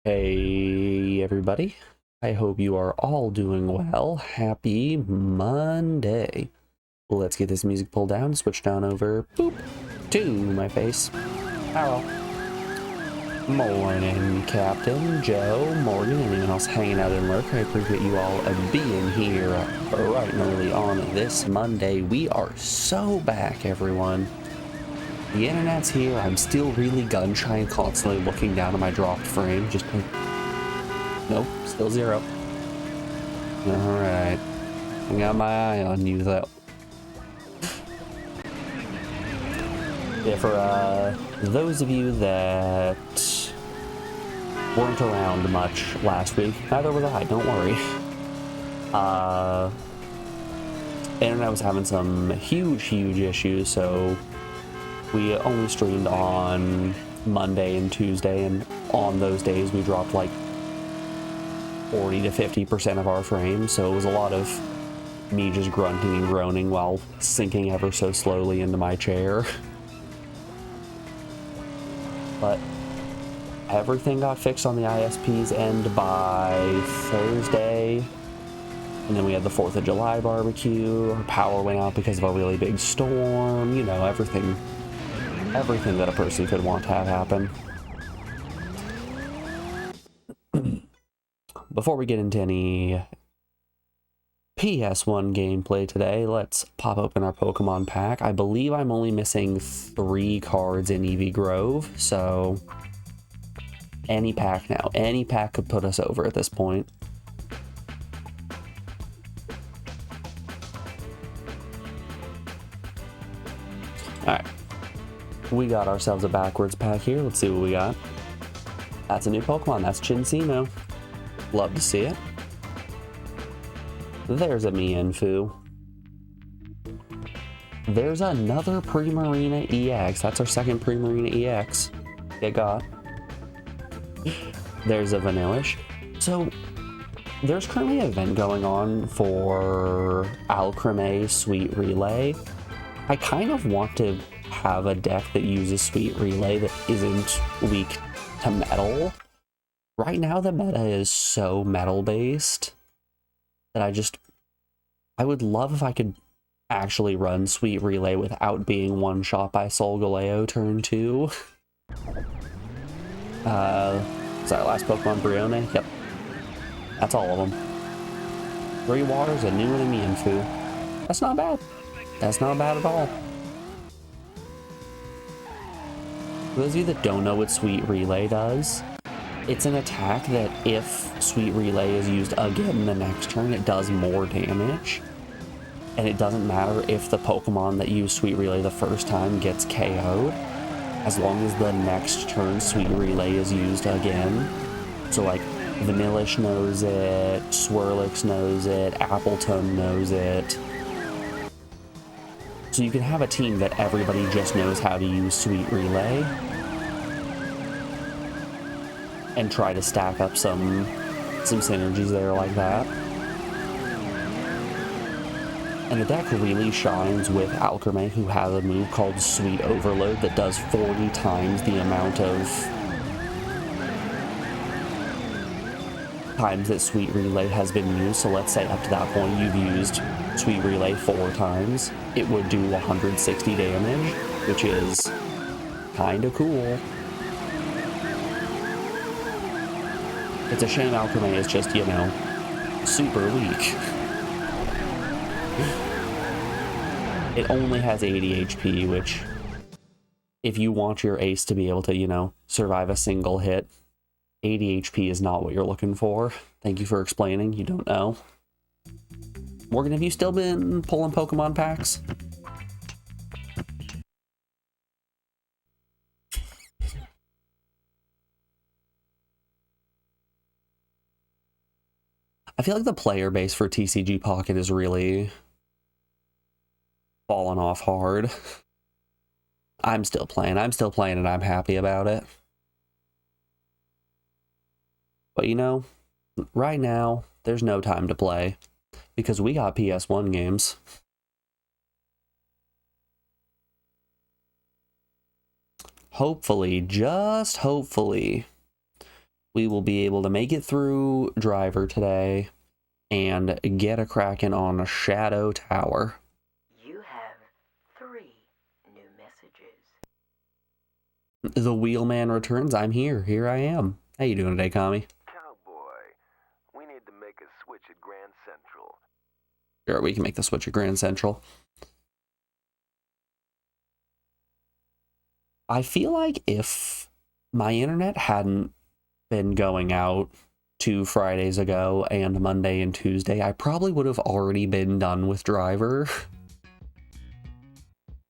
Hey everybody, I hope you are all doing well. Happy Monday. Let's get this music pulled down, switch down over, boop, to my face. Hello. Morning, Captain, Joe, Morgan, anyone else hanging out in lurk. I appreciate you all being here bright and early on this Monday. We are so back, everyone. The internet's here. I'm still really gun shy and constantly looking down at my dropped frame. Just like, nope, still 0. Alright. I got my eye on you, though. Yeah, for those of you that weren't around much last week, neither was I, don't worry. Internet was having some huge issues, so we only streamed on Monday and Tuesday, and on those days we dropped like 40 to 50% of our frames, so it was a lot of me just grunting and groaning while sinking ever so slowly into my chair. But everything got fixed on the ISP's end by Thursday, and then we had the 4th of July barbecue. Our power went out because of a really big storm, you know, everything that a person could want to have happen. Before we get into any PS1 gameplay today, let's pop open our Pokemon pack. I believe I'm only missing 3 cards in EV Grove, so any pack now. Any pack could put us over at this point. Alright. We got ourselves a backwards pack here. Let's see what we got. That's a new Pokemon. That's Chinsino. Love to see it. There's a Mienfoo. There's another Primarina EX. That's our second Primarina EX. Get got. There's a Vanillish. So, there's currently an event going on for Alcremé Sweet Relay. I kind of want to have a deck that uses Sweet Relay that isn't weak to metal. Right now the meta is so metal based that I would love if I could actually run Sweet Relay without being one shot by Solgaleo turn 2. Is that our last Pokemon, Brione? Yep. That's all of them. 3 waters, a new and a Mienfoo. That's not bad. That's not bad at all. For those of you that don't know what Sweet Relay does, it's an attack that if Sweet Relay is used again the next turn, it does more damage. And it doesn't matter if the Pokemon that used Sweet Relay the first time gets KO'd, as long as the next turn Sweet Relay is used again. So like, Vanillish knows it, Swirlix knows it, Appletun knows it. So you can have a team that everybody just knows how to use Sweet Relay and try to stack up some synergies there like that. And the deck really shines with Alcremé, who has a move called Sweet Overload that does 40 times the amount of times that Sweet Relay has been used. So let's say up to that point you've used Sweet Relay 4 times. It would do 160 damage, which is kinda cool. It's a shame Alcremé is just, you know, super weak. It only has 80 HP, which, if you want your ace to be able to, you know, survive a single hit, 80 HP is not what you're looking for. Thank you for explaining. You don't know. Morgan, have you still been pulling Pokemon packs? I feel like the player base for TCG Pocket is really fallen off hard. I'm still playing and I'm happy about it. But you know, right now, there's no time to play, because we got PS1 games. Hopefully, just hopefully, we will be able to make it through Driver today and get a cracking on a Shadow Tower. You have 3 new messages. The Wheelman returns. I'm here. Here I am. How you doing today, Kami? Cowboy, we need to make a switch at Grand Central. Sure, we can make the switch at Grand Central. I feel like if my internet hadn't been going out 2 Fridays ago and Monday and Tuesday, I probably would have already been done with Driver.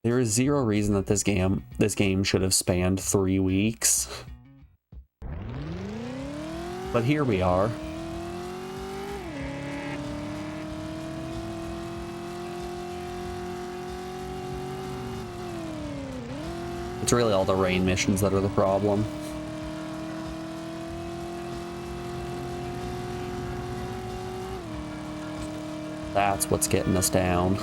There is zero reason that this game should have spanned 3 weeks. But here we are. It's really all the rain missions that are the problem. That's what's getting us down.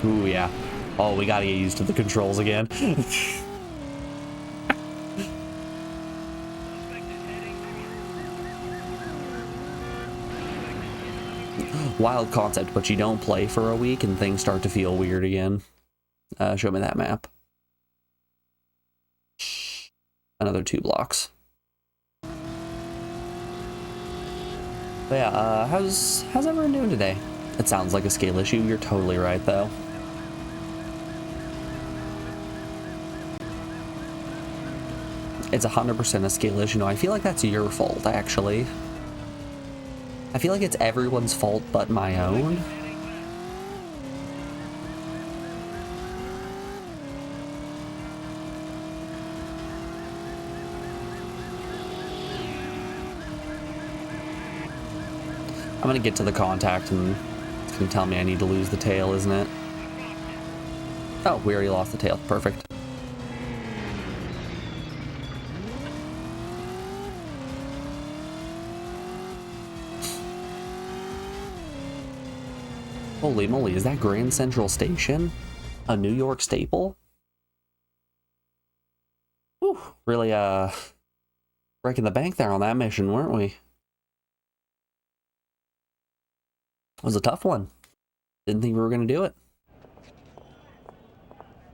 Ooh, yeah. Oh, we gotta get used to the controls again. Wild concept, but you don't play for a week and things start to feel weird again. Show me that map. Another 2 blocks. But yeah, how's everyone doing today? It sounds like a scale issue. You're totally right, though. It's 100% a scale issue. No, I feel like that's your fault, actually. I feel like it's everyone's fault but my own. I'm gonna get to the contact and it's gonna tell me I need to lose the tail, isn't it? Oh, we already lost the tail. Perfect. Holy moly, is that Grand Central Station a New York staple? Whew, really, breaking the bank there on that mission, weren't we? It was a tough one. Didn't think we were gonna do it.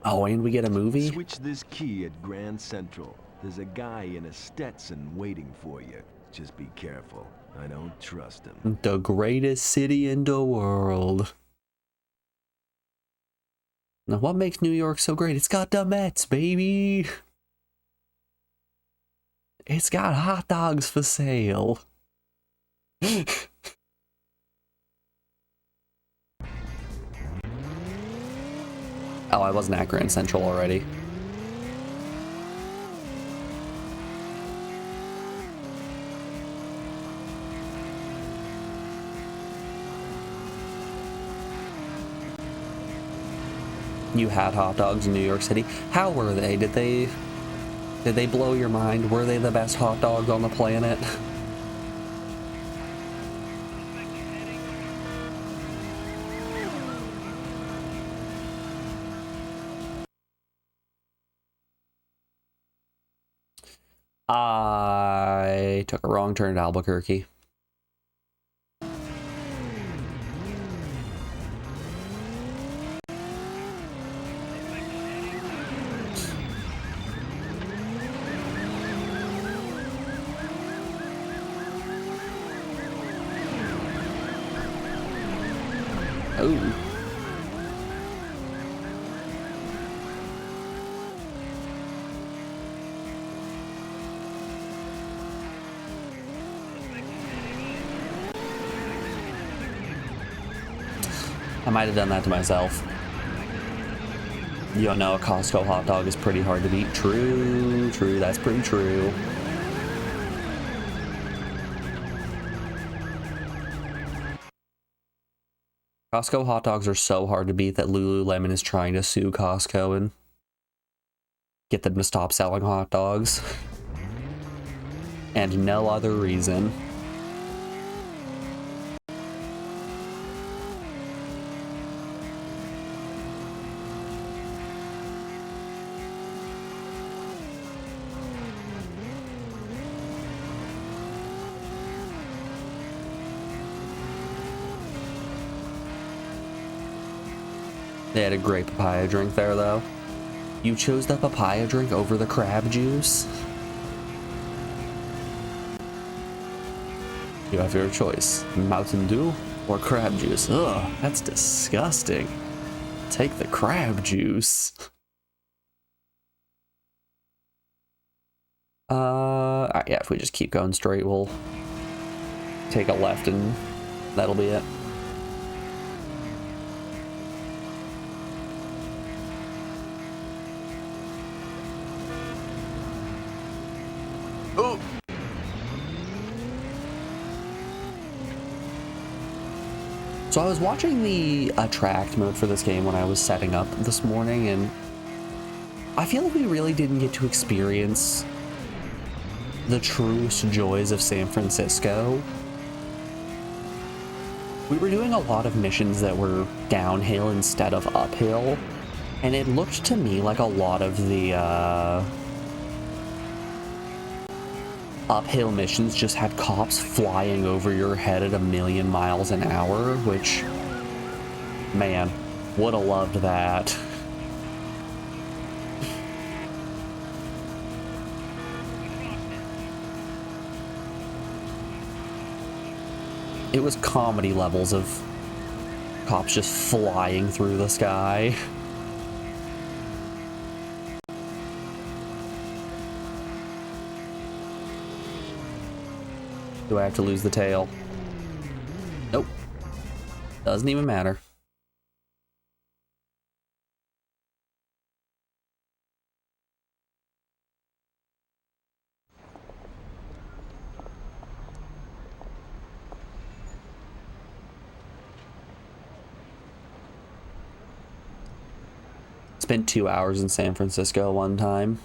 Oh, and we get a movie? Switch this key at Grand Central. There's a guy in a Stetson waiting for you. Just be careful. I don't trust him. The greatest city in the world. Now, what makes New York so great? It's got the Mets, baby. It's got hot dogs for sale. Oh, I wasn't at Grand Central already. You had hot dogs in New York City. How were they? Did they blow your mind? Were they the best hot dogs on the planet? I took a wrong turn at Albuquerque. Oh. I might have done that to myself. You don't know, a Costco hot dog is pretty hard to beat. True, that's pretty true. Costco hot dogs are so hard to beat that Lululemon is trying to sue Costco and get them to stop selling hot dogs. And no other reason. They had a great papaya drink there, though. You chose the papaya drink over the crab juice? You have your choice. Mountain Dew or crab juice? Ugh, that's disgusting. Take the crab juice. Yeah, if we just keep going straight, we'll take a left and that'll be it. Oh! So I was watching the attract mode for this game when I was setting up this morning, and I feel like we really didn't get to experience the truest joys of San Francisco. We were doing a lot of missions that were downhill instead of uphill, and it looked to me like a lot of the uphill missions just had cops flying over your head at 1,000,000 miles an hour, which, man, would have loved that. It was comedy levels of cops just flying through the sky. Do I have to lose the tail? Nope. Doesn't even matter. Spent 2 hours in San Francisco one time.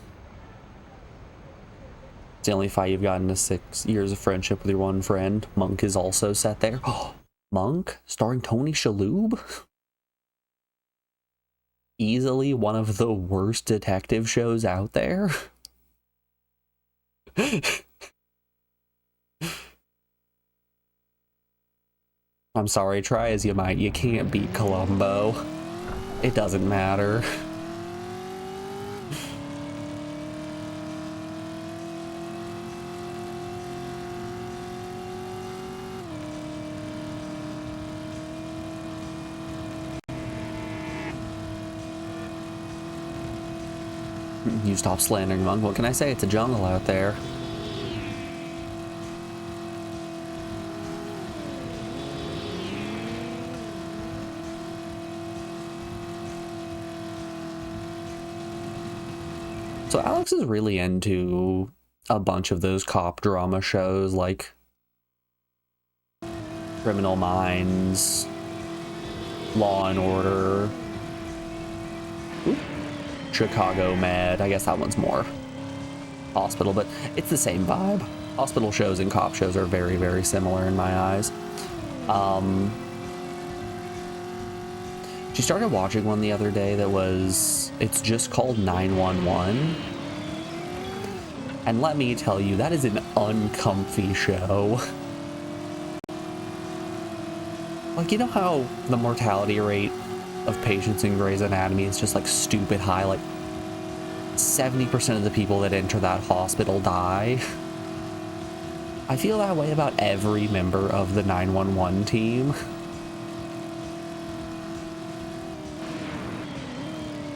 It's the only fight you've gotten to 6 years of friendship with your one friend. Monk is also set there. Oh, Monk, starring Tony Shalhoub? Easily one of the worst detective shows out there. I'm sorry, try as you might, you can't beat Columbo. It doesn't matter. You stop slandering Monk. What can I say? It's a jungle out there. So Alex is really into a bunch of those cop drama shows like Criminal Minds, Law and Order, Chicago Med. I guess that one's more hospital, but it's the same vibe. Hospital shows and cop shows are very, very similar in my eyes. She started watching one the other day that was, it's just called 911. And let me tell you, that is an uncomfy show. Like, you know how the mortality rate of patients in Grey's Anatomy is just like stupid high? Like 70% of the people that enter that hospital die. I feel that way about every member of the 911 team.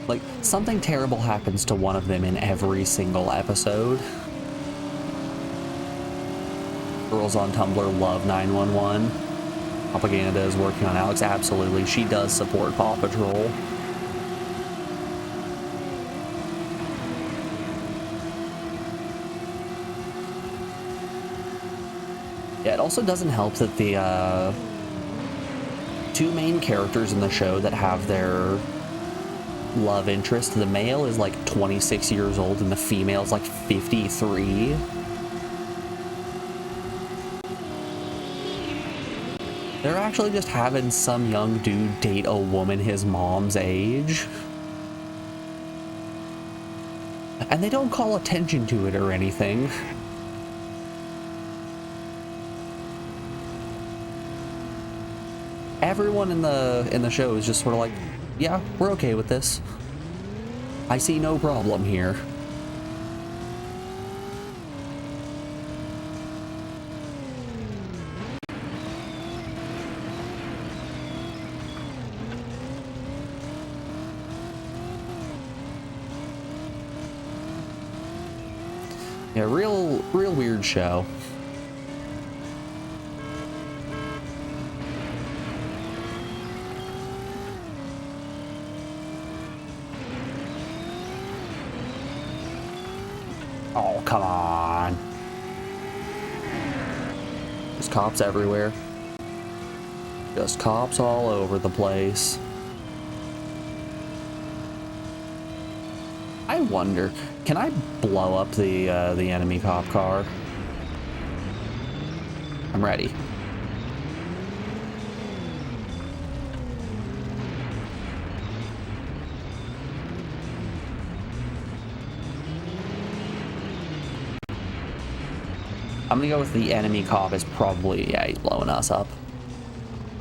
Like, something terrible happens to one of them in every single episode. Girls on Tumblr love 911. Propaganda is working on Alex. Absolutely. She does support Paw Patrol. Yeah, it also doesn't help that the two main characters in the show that have their love interest, the male is like 26 years old and the female is like 53. They're actually just having some young dude date a woman his mom's age. And they don't call attention to it or anything. Everyone in the show is just sort of like, Yeah, we're okay with this. I see no problem here. Yeah, real weird show. Oh, come on. There's cops everywhere. Just cops all over the place. I wonder, can I blow up the enemy cop car? I'm ready. I'm gonna go with the enemy cop is probably, yeah, he's blowing us up.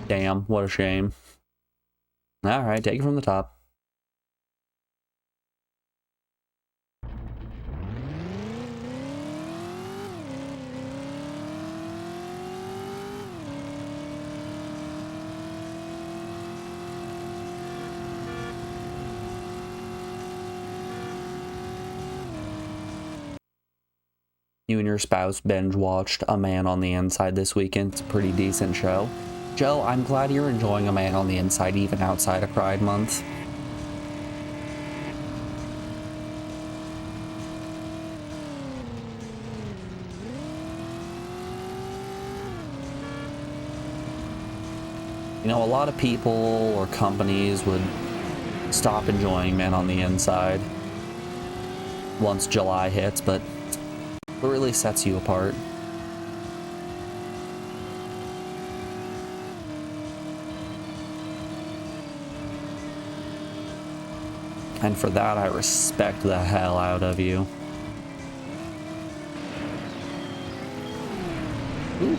Damn, what a shame. Alright, take it from the top. You and your spouse binge watched A Man on the Inside this weekend. It's a pretty decent show. Joe, I'm glad you're enjoying A Man on the Inside even outside of Pride Month. You know, a lot of people or companies would stop enjoying Man on the Inside once July hits, but it really sets you apart. And for that, I respect the hell out of you. Ooh.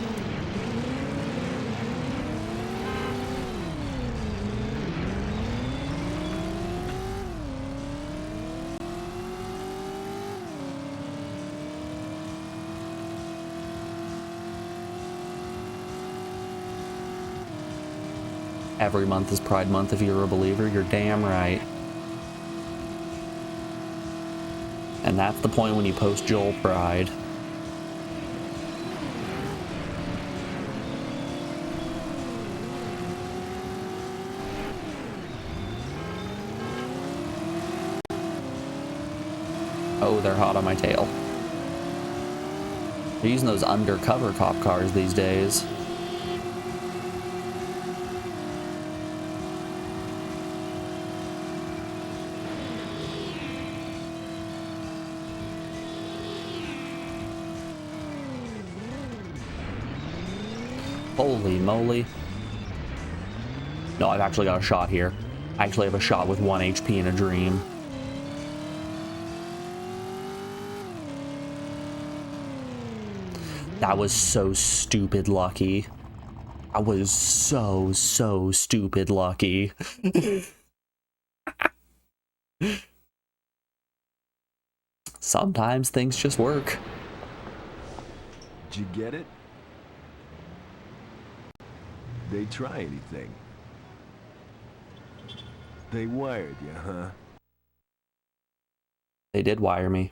Every month is Pride Month if you're a believer, you're damn right. And that's the point when you post Joel Pride. Oh, they're hot on my tail. They're using those undercover cop cars these days. Holy moly. No, I've actually got a shot here. I actually have a shot with 1 HP in a dream. That was so stupid lucky. I was so stupid lucky. Sometimes things just work. Did you get it? They try anything. They wired you, huh? They did wire me.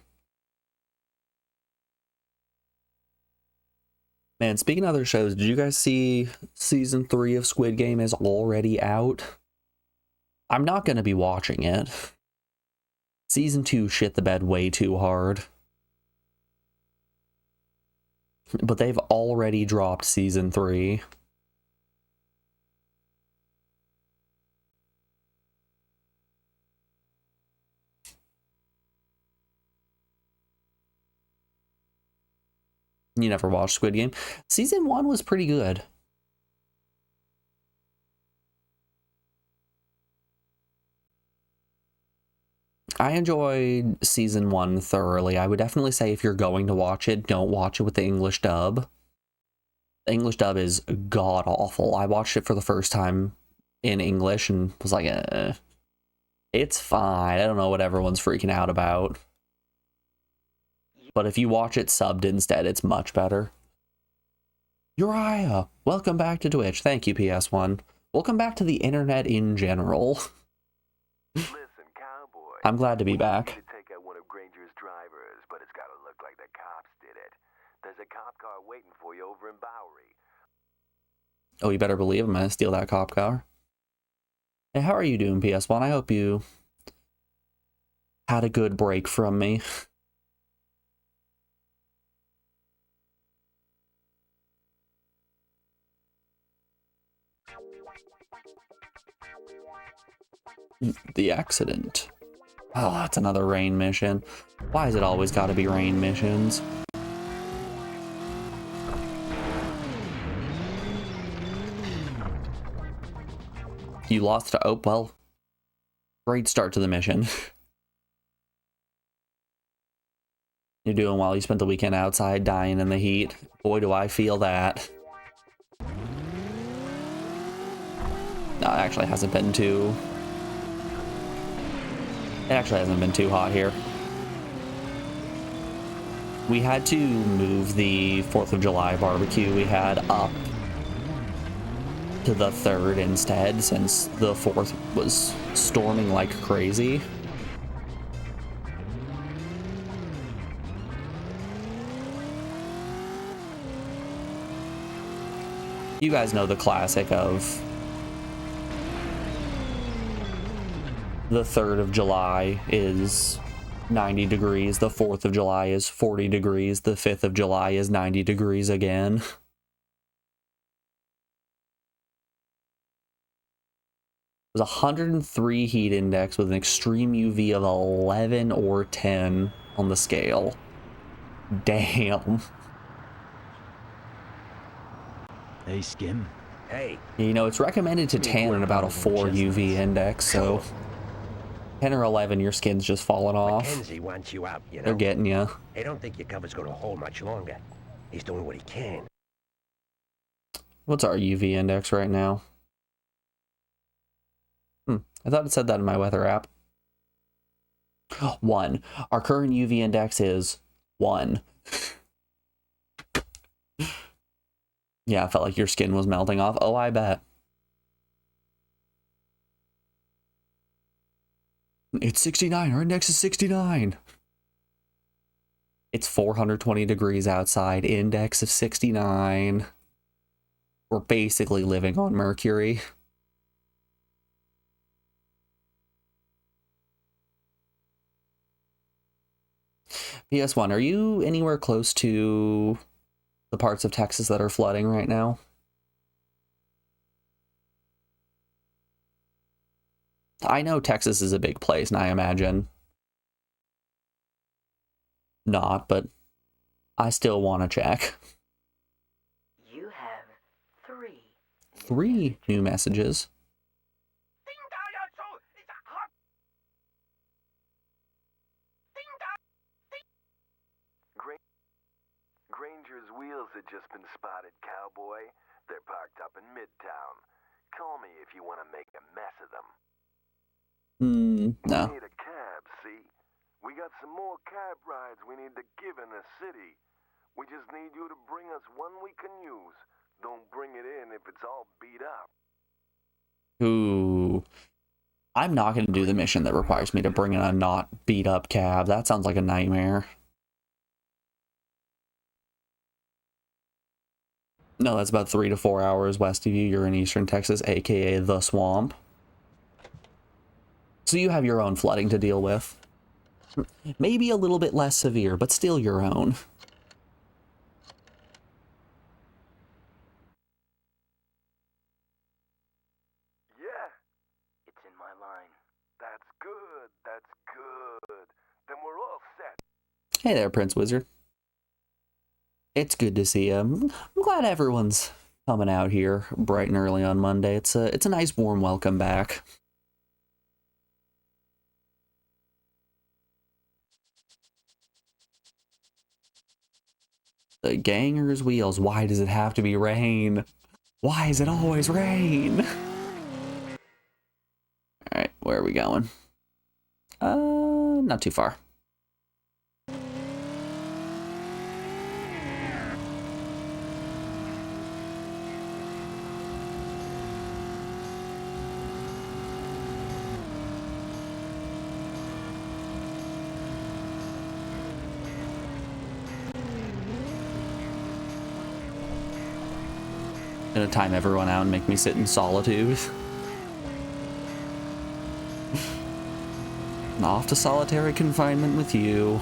Man, speaking of other shows, did you guys see season 3 of Squid Game is already out? I'm not going to be watching it. Season 2 shit the bed way too hard. But they've already dropped season 3. You never watched Squid Game? Season 1 was pretty good. I enjoyed season 1 thoroughly. I would definitely say if you're going to watch it, don't watch it with the English dub. The English dub is god-awful. I watched it for the first time in English and was like, eh. It's fine. I don't know what everyone's freaking out about. But if you watch it subbed instead, it's much better. Uriah, welcome back to Twitch. Thank you, PS1. Welcome back to the internet in general. Listen, cowboy. I'm glad to be we back. need to take out one of Granger's drivers, but it's gotta look like the cops did it. There's a cop car waiting for you over in Bowery. Oh, you better believe I'm gonna steal that cop car. Hey, how are you doing, PS1? I hope you had a good break from me. The accident. Oh, that's another rain mission. Why is it always gotta be rain missions? You lost to... Oh, well. Great start to the mission. You're doing well. You spent the weekend outside dying in the heat. Boy, do I feel that. No, it actually hasn't been too... It actually hasn't been too hot here. We had to move the 4th of July barbecue we had up to the 3rd instead, since the 4th was storming like crazy. You guys know the classic of the 3rd of July is 90 degrees, the 4th of July is 40 degrees, the 5th of July is 90 degrees again. It was 103 heat index with an extreme UV of 11 or 10 on the scale. Damn. Hey, Skim. Hey, You know, it's recommended to tan at about a 4 UV index, so 10 or 11, your skin's just falling off. Mackenzie wants you out, you know. They're getting you. I don't think your cover's gonna hold much longer. He's doing what he can. What's our UV index right now? I thought it said that in my weather app. 1. Our current UV index is 1. Yeah, I felt like your skin was melting off. Oh, I bet. It's 69. Our index is 69. It's 420 degrees outside. Index of 69. We're basically living on Mercury. PS1, are you anywhere close to the parts of Texas that are flooding right now? I know Texas is a big place, and I imagine not, but I still want to check. You have 3. 3 new messages. Granger's wheels had just been spotted, cowboy. They're parked up in Midtown. Call me if you want to make a mess of them. No. We need a cab, see? We got some more cab rides we need to give in the city. We just need you to bring us one we can use. Don't bring it in if it's all beat up. Ooh. I'm not going to do the mission that requires me to bring in a not beat up cab. That sounds like a nightmare. No, that's about 3 to 4 hours west of you. You're in Eastern Texas, aka the Swamp. So you have your own flooding to deal with. Maybe a little bit less severe, but still your own. Yeah, It's in my line. that's good. That's good. Then we're all set. Hey there, Prince Wizard. It's good to see you. I'm glad everyone's coming out here bright and early on Monday. It's a nice warm welcome back. The ganger's wheels. Why does it have to be rain? Why is it always rain? Alright, where are we going? Not too far. Gonna time everyone out and make me sit in solitude. And off to solitary confinement with you.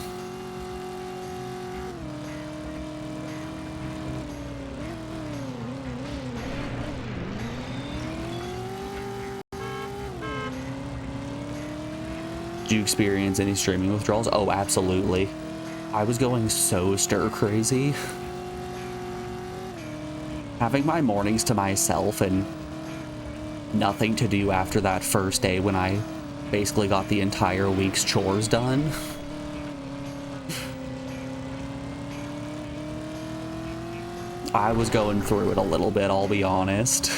Did you experience any streaming withdrawals? Oh, absolutely. I was going so stir crazy. Having my mornings to myself and nothing to do after that first day when I basically got the entire week's chores done. I was going through it a little bit, I'll be honest.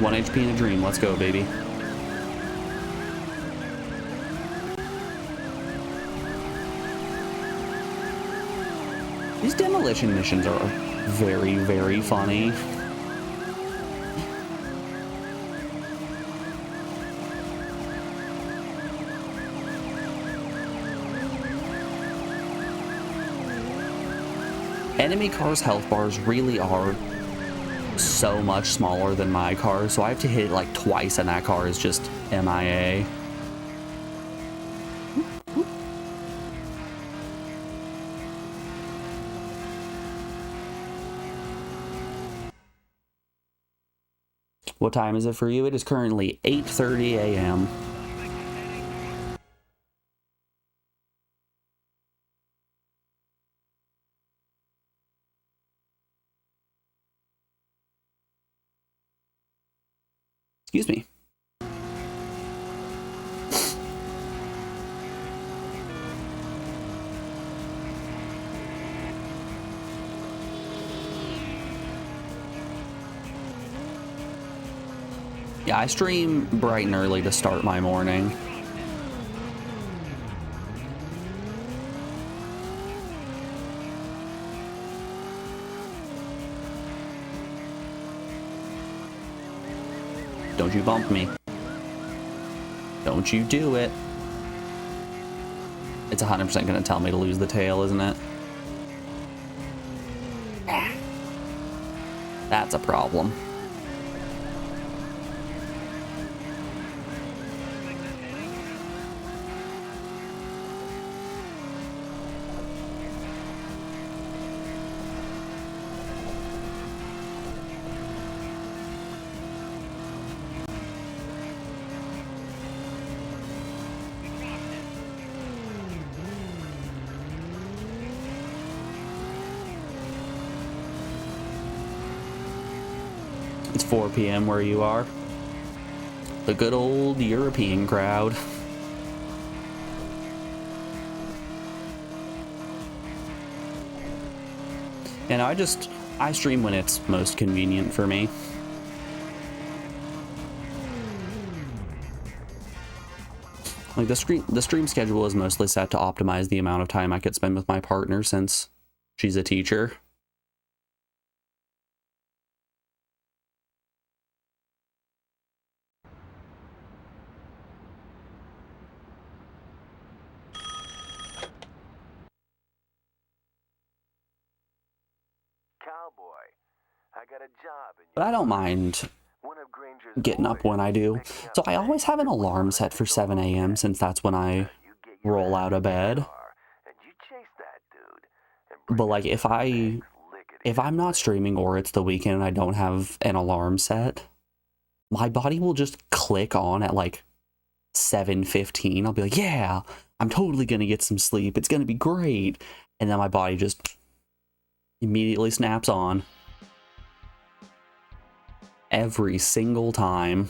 One HP in a dream. Let's go, baby. These demolition missions are very, very funny. Enemy cars' health bars really are so much smaller than my car, so I have to hit it like twice and that car is just MIA. What time is it for you? It is currently 8:30 a.m. Excuse me. Yeah, I stream bright and early to start my morning. Don't you bump me. Don't you do it. It's 100% gonna tell me to lose the tail, isn't it? That's a problem. It's 4 p.m. where you are. The good old European crowd. And I stream when it's most convenient for me. Like the stream schedule is mostly set to optimize the amount of time I could spend with my partner since she's a teacher. Cowboy, I got a job in But I don't mind one of Granger's getting up when I do. So I always have an alarm set for 7 a.m. since that's when I roll out of bed. But like if I'm not streaming or it's the weekend and I don't have an alarm set, my body will just click on at like 7:15. I'll be like, yeah, I'm totally gonna get some sleep. It's gonna be great. And then my body just immediately snaps on. Every single time.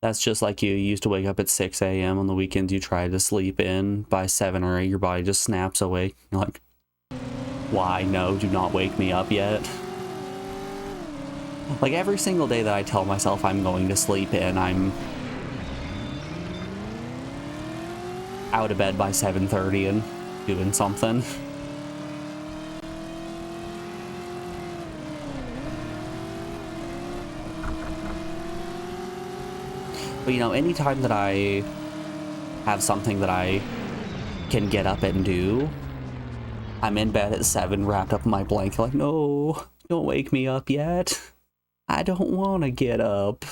That's just like you used to wake up at 6 a.m. on the weekends. You try to sleep in. By 7 or 8, your body just snaps awake. You're like, why? No, do not wake me up yet. Like every single day that I tell myself I'm going to sleep in, I'm out of bed by 7:30 and doing something. But you know, anytime that I have something that I can get up and do, I'm in bed at 7, wrapped up in my blanket, like, no, don't wake me up yet. I don't want to get up.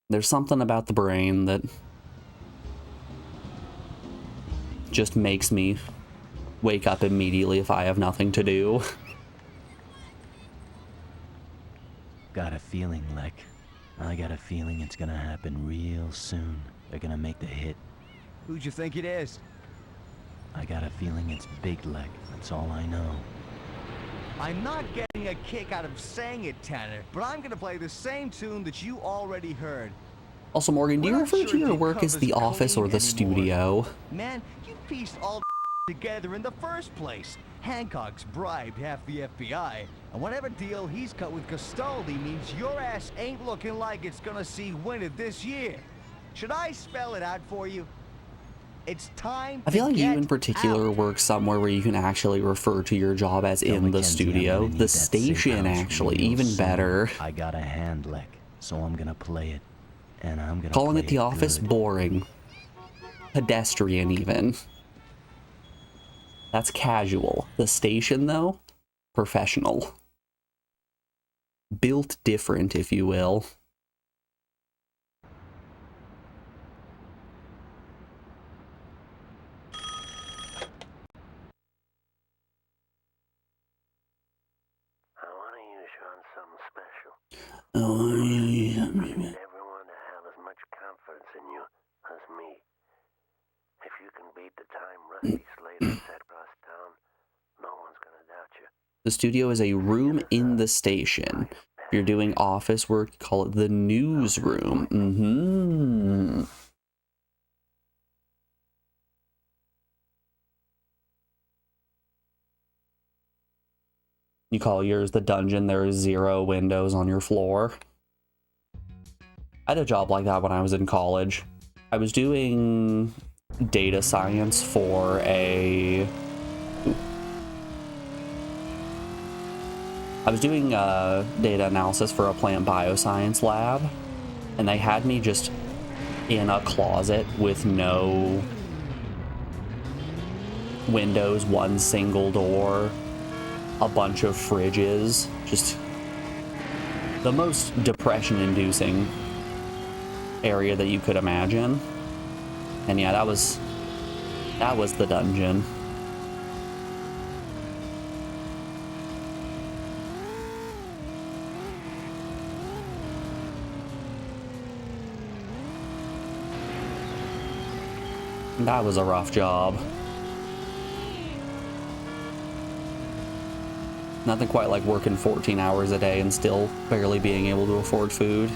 There's something about the brain that just makes me wake up immediately if I have nothing to do. Got a feeling, Lek. I got a feeling it's gonna happen real soon. They're gonna make the hit. Who'd you think it is? I got a feeling it's big, Lek. That's all I know. I'm not getting a kick out of saying it, Tanner, but I'm gonna play the same tune that you already heard. Also, Morgan, do you We're not refer sure to your if work as the covers office or clean the anymore. studio? Man, you pieced all together in the first place. Hancock's bribed half the FBI, and whatever deal he's cut with Custody means your ass ain't looking like it's gonna see winter this year. Should I spell it out for you? It's time I feel to like you get in particular out. work somewhere where you can actually refer to your job as Tell in the Mackenzie I'm studio. gonna need The that safe station, house actually, real even soon. better. I got a hand, Lek, so I'm gonna play it. And I'm gonna Calling play it the office good. boring. Pedestrian, even. That's casual. The station, though, professional. Built different, if you will. I want to use you on something special. Oh, I need everyone to have as much confidence in you as me. If you can beat the time Rusty Slater set across town, no one's gonna doubt you. the studio is a room in the station. If you're doing office work, call it the newsroom. Mm-hmm. You call yours the dungeon, there are 0 windows on your floor. I had a job like that when I was in college. I was doing data science for a... I was doing data analysis for a plant bioscience lab, and they had me just in a closet with no windows, one single door, a bunch of fridges, just the most depression-inducing area that you could imagine. And yeah, that was the dungeon. That was a rough job. Nothing quite like working 14 hours a day and still barely being able to afford food.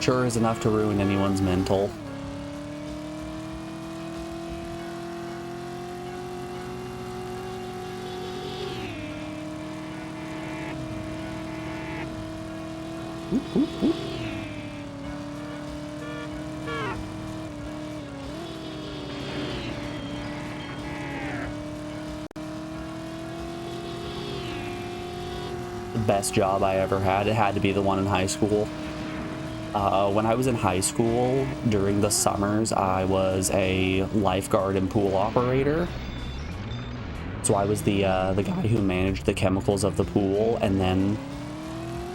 Sure is enough to ruin anyone's mental. Oop, oop, oop. The best job I ever had, it had to be the one in high school. When I was in high school, during the summers, I was a lifeguard and pool operator. So I was the guy who managed the chemicals of the pool and then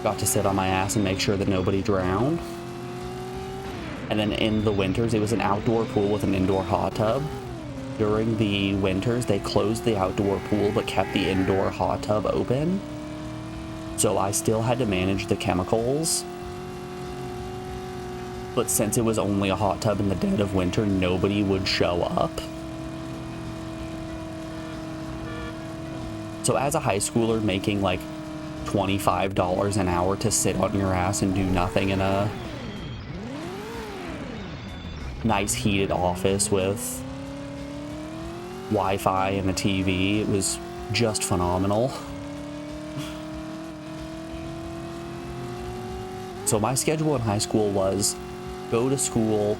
got to sit on my ass and make sure that nobody drowned. And then in the winters, it was an outdoor pool with an indoor hot tub. During the winters, they closed the outdoor pool but kept the indoor hot tub open. So I still had to manage the chemicals. But since it was only a hot tub in the dead of winter, nobody would show up. So as a high schooler making like $25 an hour to sit on your ass and do nothing in a nice heated office with Wi-Fi and a TV, it was just phenomenal. So my schedule in high school was go to school,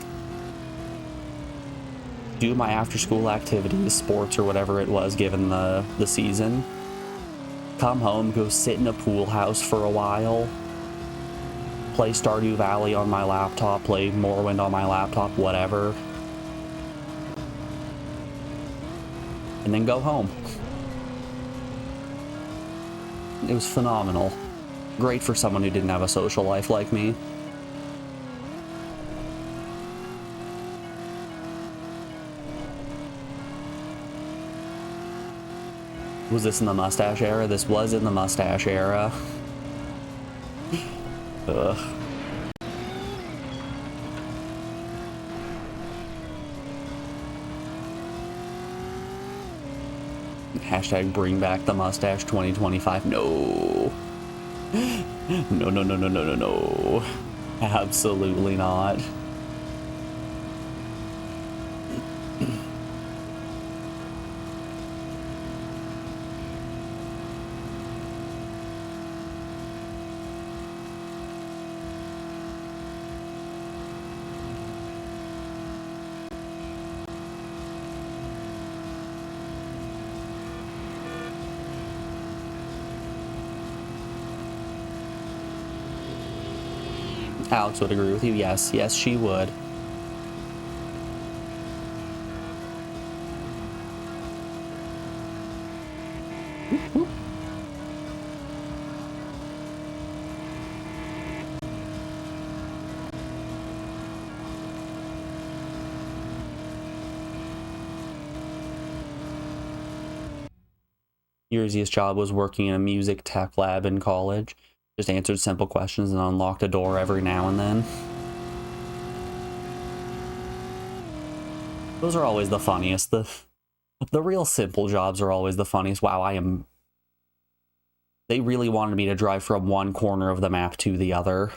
do my after-school activities, sports or whatever it was given the season, come home, go sit in a pool house for a while, play Stardew Valley on my laptop, play Morrowind on my laptop, whatever, and then go home. It was phenomenal. Great for someone who didn't have a social life like me. Was this in the mustache era? This was in the mustache era. Ugh. Hashtag bring back the mustache 2025. No. No, no, no, no, no, no, no. Absolutely not. Alex would agree with you. Yes, yes, she would. Your easiest job was working in a music tech lab in college. Just answered simple questions and unlocked a door every now and then. Those are always the funniest. The real simple jobs are always the funniest. Wow, they really wanted me to drive from one corner of the map to the other.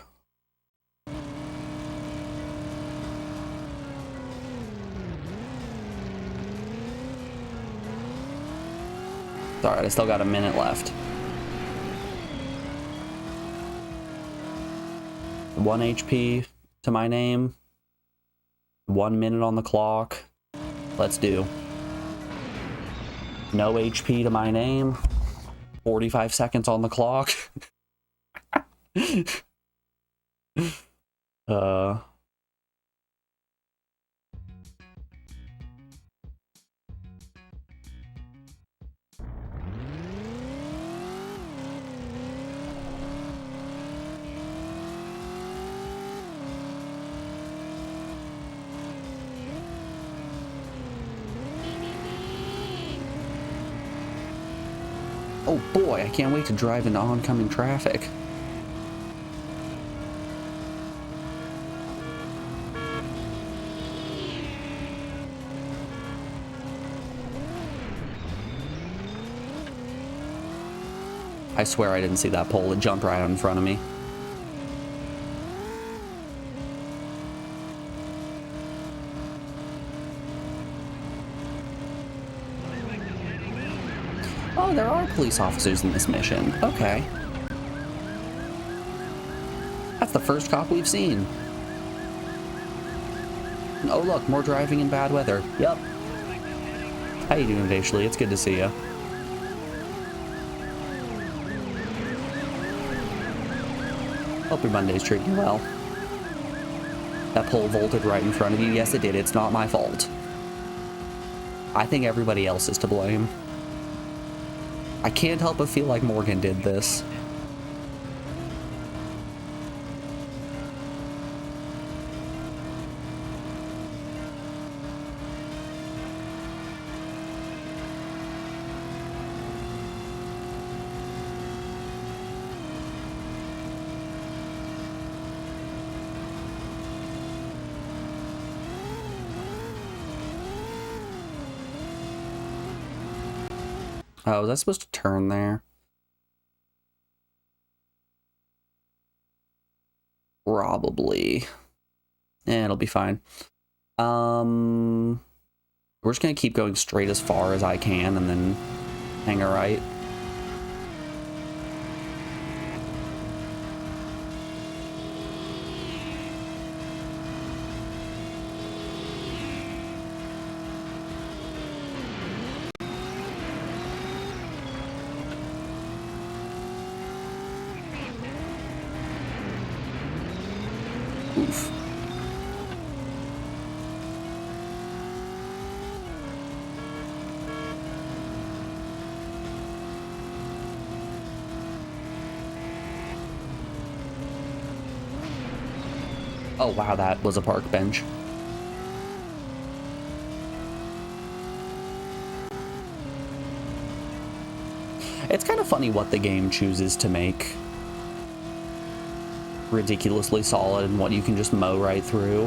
It's alright, I still got a minute left. 1 HP to my name. 1 minute on the clock. Let's do. No HP to my name. 45 seconds on the clock. Oh boy, I can't wait to drive into oncoming traffic. I swear I didn't see that pole. It jumped right out in front of me. Oh, there are police officers in this mission. Okay. That's the first cop we've seen. Oh, look, more driving in bad weather. Yep. How you doing today, Ashley? It's good to see you. Hope your Monday's treating you well. That pole vaulted right in front of you. Yes, it did. It's not my fault. I think everybody else is to blame. I can't help but feel like Morgan did this. Oh, was I supposed to turn there? Probably. It'll be fine. We're just gonna keep going straight as far as I can and then hang a right. Oof. Oh wow, that was a park bench. It's kind of funny what the game chooses to make ridiculously solid and what you can just mow right through.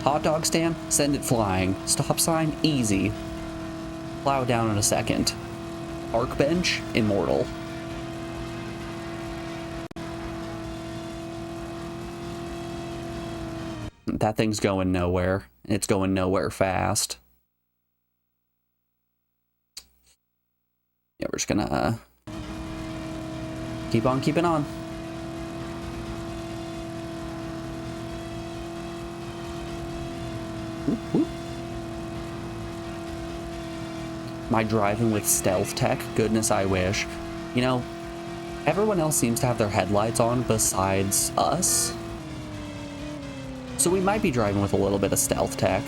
Hot dog stand, send it flying. Stop sign, easy. Plow down in a second. Park bench, immortal. That thing's going nowhere. It's going nowhere fast. Yeah, we're just gonna keep on keeping on. Whoop, whoop. Am I driving with stealth tech? Goodness, I wish. You know, everyone else seems to have their headlights on besides us. So we might be driving with a little bit of stealth tech.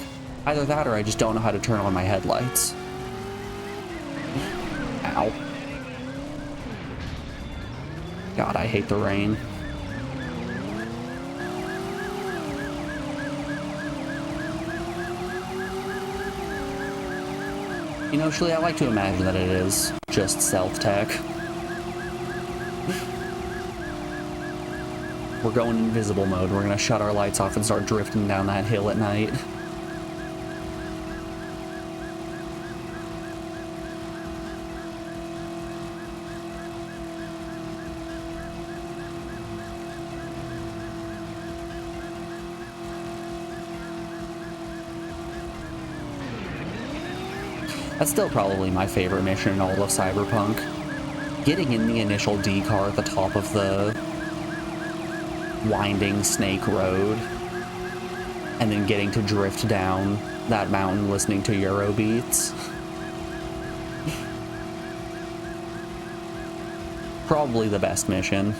Either that or I just don't know how to turn on my headlights. Ow. God, I hate the rain. You know, Shirley, I like to imagine that it is just stealth tech. We're going invisible mode. We're gonna shut our lights off and start drifting down that hill at night. That's still probably my favorite mission in all of Cyberpunk. Getting in the initial D car at the top of the winding snake road, and then getting to drift down that mountain listening to Eurobeats. Probably the best mission.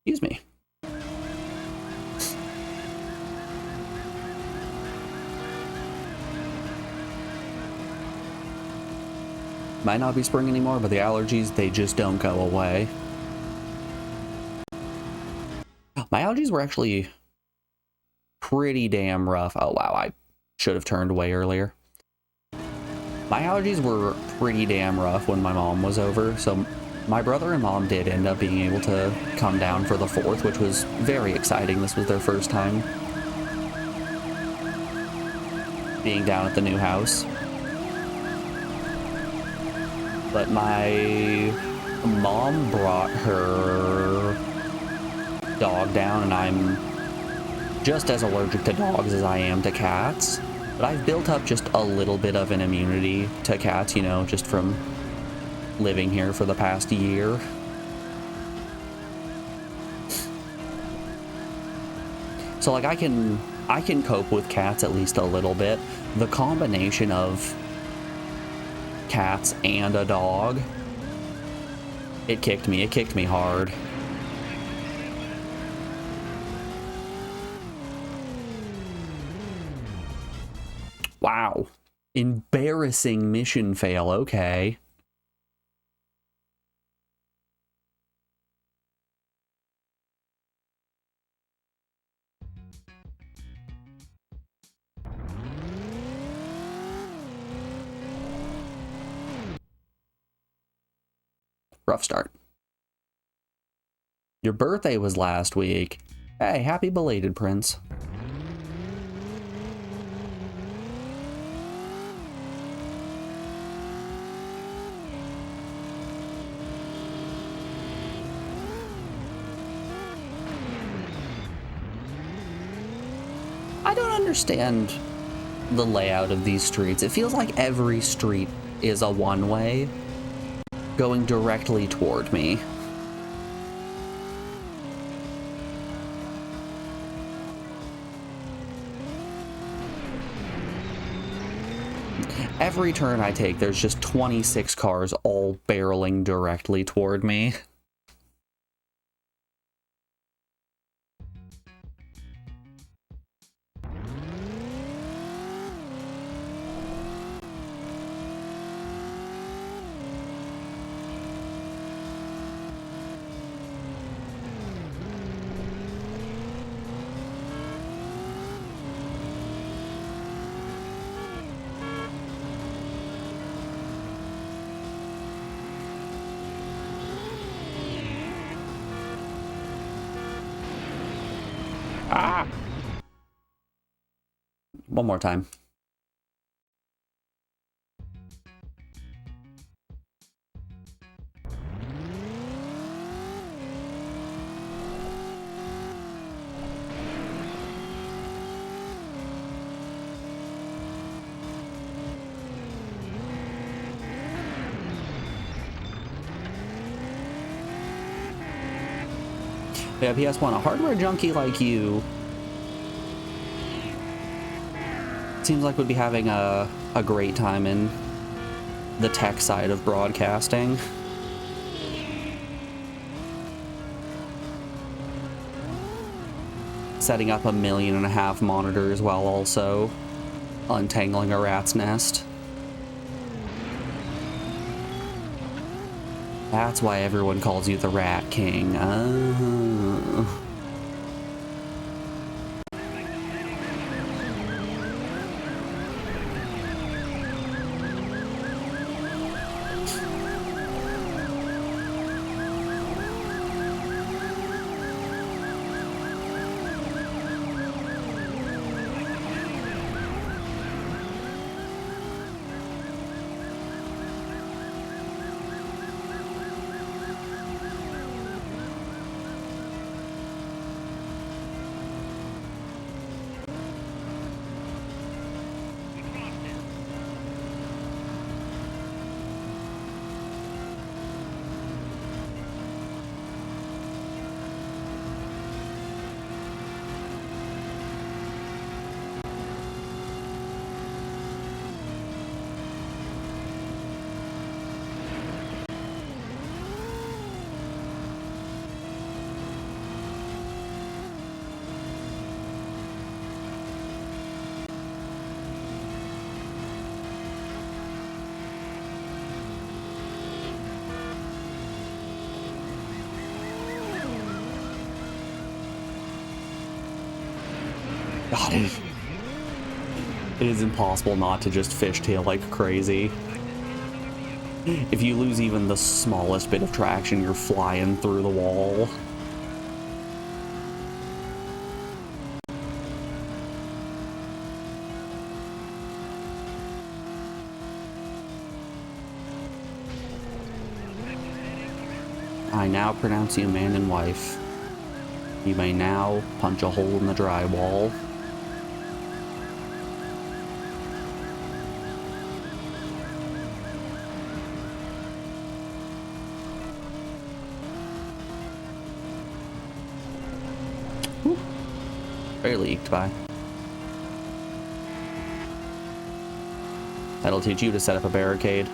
Excuse me. Might not be spring anymore, but the allergies, they just don't go away. My allergies were actually pretty damn rough. Oh wow, I should have turned away earlier. My allergies were pretty damn rough when my mom was over, so my brother and mom did end up being able to come down for the 4th, which was very exciting. This was their first time being down at the new house. But my mom brought her dog down, and I'm just as allergic to dogs as I am to cats. But I've built up just a little bit of an immunity to cats, you know, just from living here for the past year. So like I can cope with cats at least a little bit. The combination of cats and a dog, it kicked me hard. Wow. Embarrassing mission fail, okay. Rough start. Your birthday was last week. Hey, happy belated, Prince. I don't understand the layout of these streets. It feels like every street is a one-way going directly toward me. Every turn I take, there's just 26 cars all barreling directly toward me. Ah! One more time. Yeah, PS1, a hardware junkie like you seems like would be having a great time in the tech side of broadcasting. Setting up 1.5 million monitors while also untangling a rat's nest. That's why everyone calls you the Rat King. God, it is impossible not to just fishtail like crazy. If you lose even the smallest bit of traction, you're flying through the wall. I now pronounce you man and wife. You may now punch a hole in the drywall. Whew. Barely eked by. That'll teach you to set up a barricade.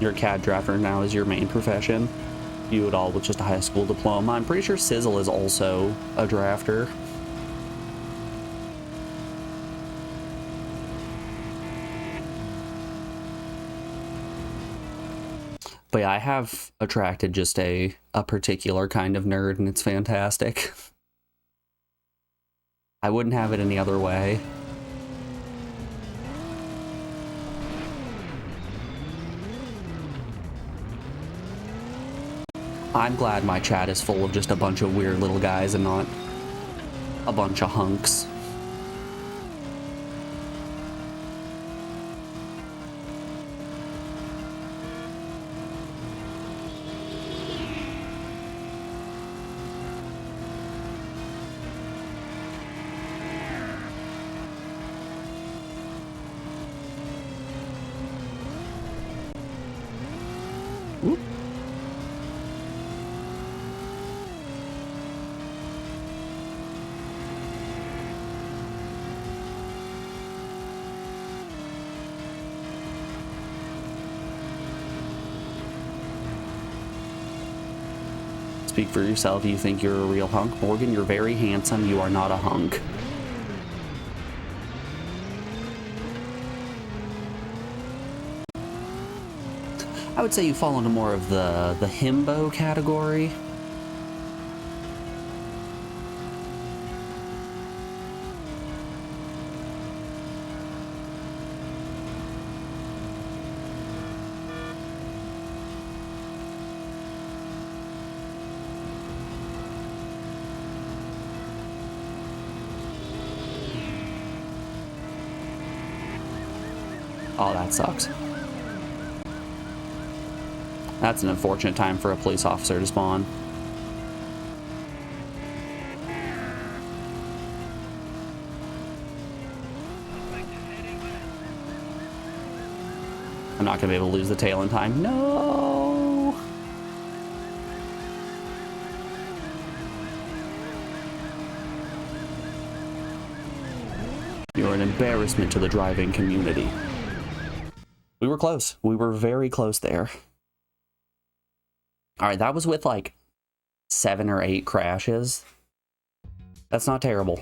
You're a CAD drafter now is your main profession. You at all with just a high school diploma. I'm pretty sure Sizzle is also a drafter. But yeah, I have attracted just a particular kind of nerd, and it's fantastic. I wouldn't have it any other way. I'm glad my chat is full of just a bunch of weird little guys and not a bunch of hunks. Whoop. Speak for yourself. You think you're a real hunk? Morgan, you're very handsome. You are not a hunk. I would say you fall into more of the himbo category. Oh, that sucks. That's an unfortunate time for a police officer to spawn. I'm not gonna be able to lose the tail in time. No! You're an embarrassment to the driving community. We were close. We were very close there. Alright, that was with like 7 or 8 crashes. That's not terrible.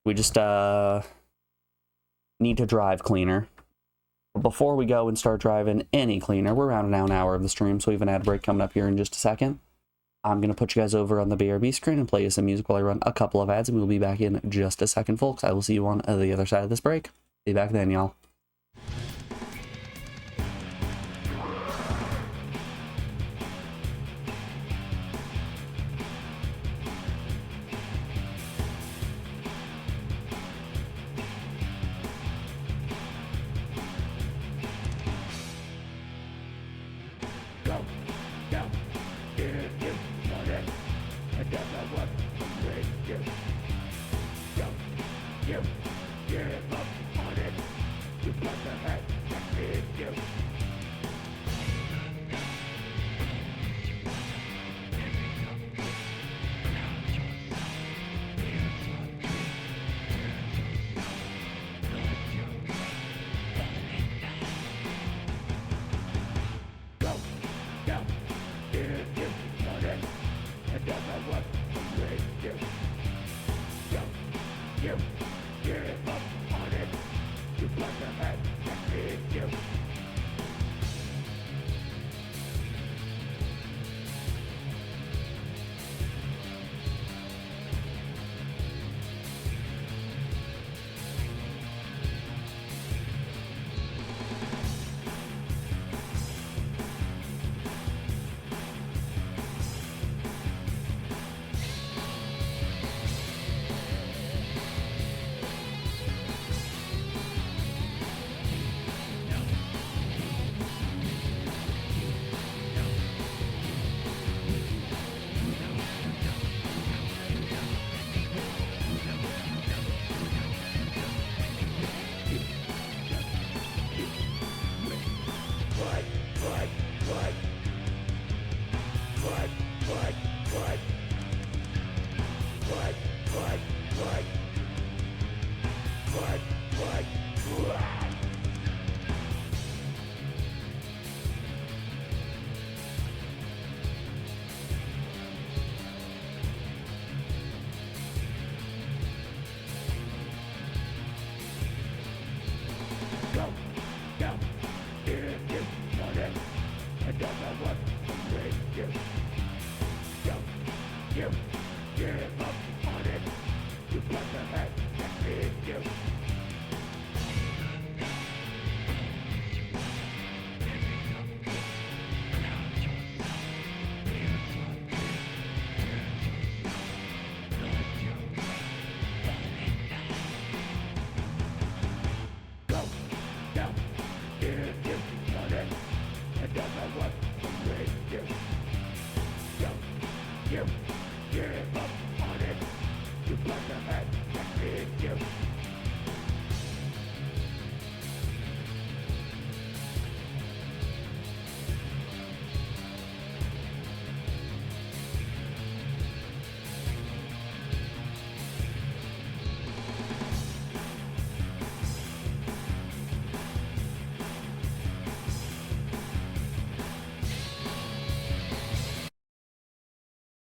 We just need to drive cleaner. But before we go and start driving any cleaner, we're around now an hour of the stream, so we have an ad break coming up here in just a second. I'm going to put you guys over on the BRB screen and play you some music while I run a couple of ads, and we'll be back in just a second, folks. I will see you on the other side of this break. Be back then, y'all.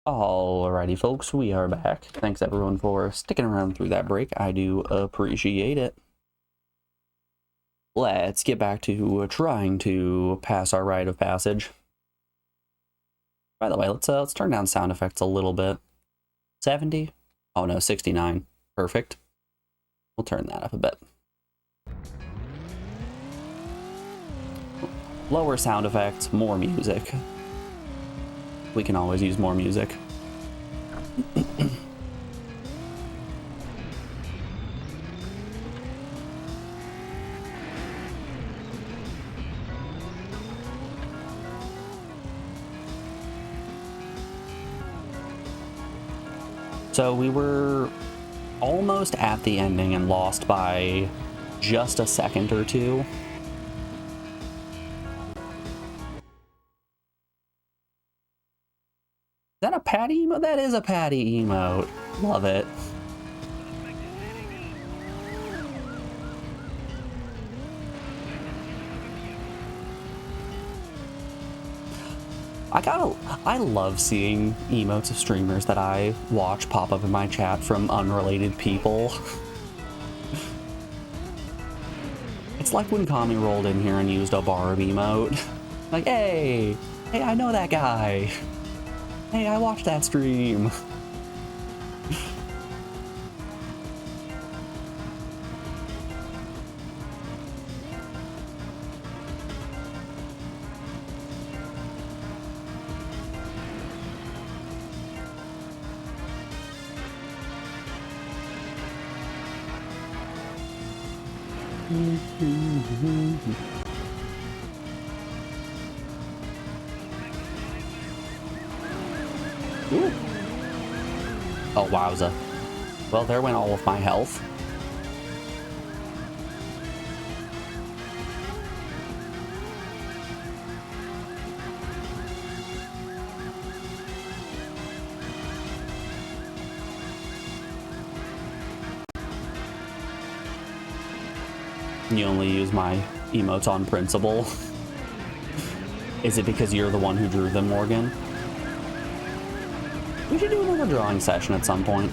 Alrighty, folks, we are back. Thanks everyone for sticking around through that break. I do appreciate it. Let's get back to trying to pass our rite of passage. By the way, let's turn down sound effects a little bit. 70? Oh no, 69. Perfect. We'll turn that up a bit. Lower sound effects, more music. We can always use more music. So we were almost at the ending and lost by just a second or two. Is that a Patty emote? That is a Patty emote. Love it. I love seeing emotes of streamers that I watch pop up in my chat from unrelated people. It's like when Kami rolled in here and used a Barb emote. Like, hey, I know that guy. Hey, I watched that stream. Ooh. Oh, wowza. Well, there went all of my health. You only use my emotes on principle. Is it because you're the one who drew them, Morgan? We should do another drawing session at some point.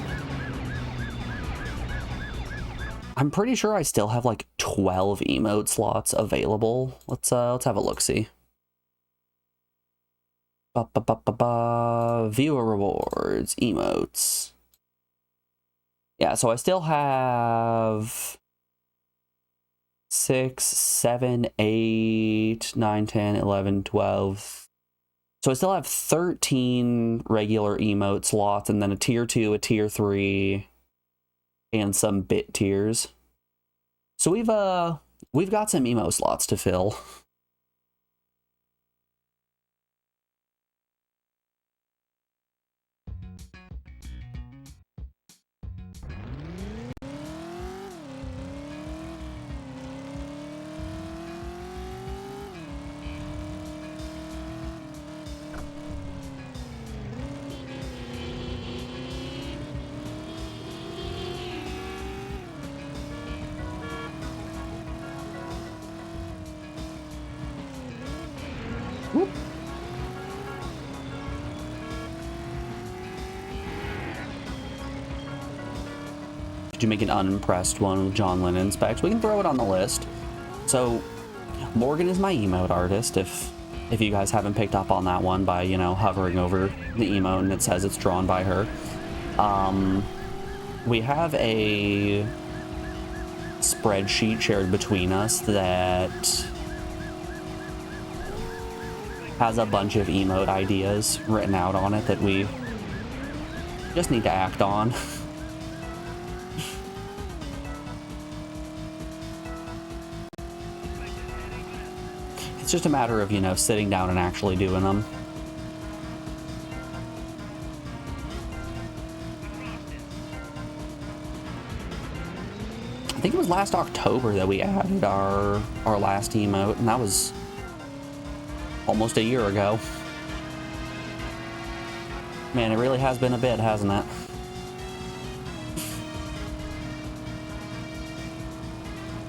I'm pretty sure I still have like 12 emote slots available. Let's have a look-see. Viewer rewards, emotes. Yeah, so I still have 6, 7, 8, 9, 10, 11, 12. So I still have 13 regular emote slots and then a tier 2, a tier 3, and some bit tiers. So we've got some emote slots to fill. you make an unimpressed one with John Lennon specs? We can throw it on the list. So, Morgan is my emote artist, if you guys haven't picked up on that one by, you know, hovering over the emote and it says it's drawn by her. We have a spreadsheet shared between us that has a bunch of emote ideas written out on it that we just need to act on. It's just a matter of, you know, sitting down and actually doing them. I think it was last October that we added our last emote, and that was almost a year ago. Man, it really has been a bit, hasn't it?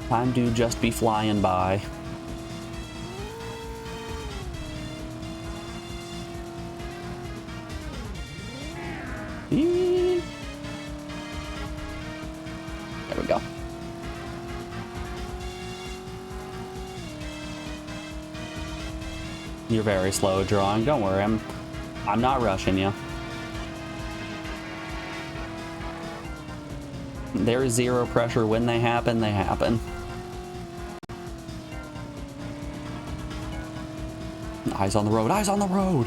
Time do just be flying by. There we go. You're very slow at drawing. Don't worry, I'm not rushing you. There is zero pressure. When they happen, they happen. Eyes on the road, eyes on the road!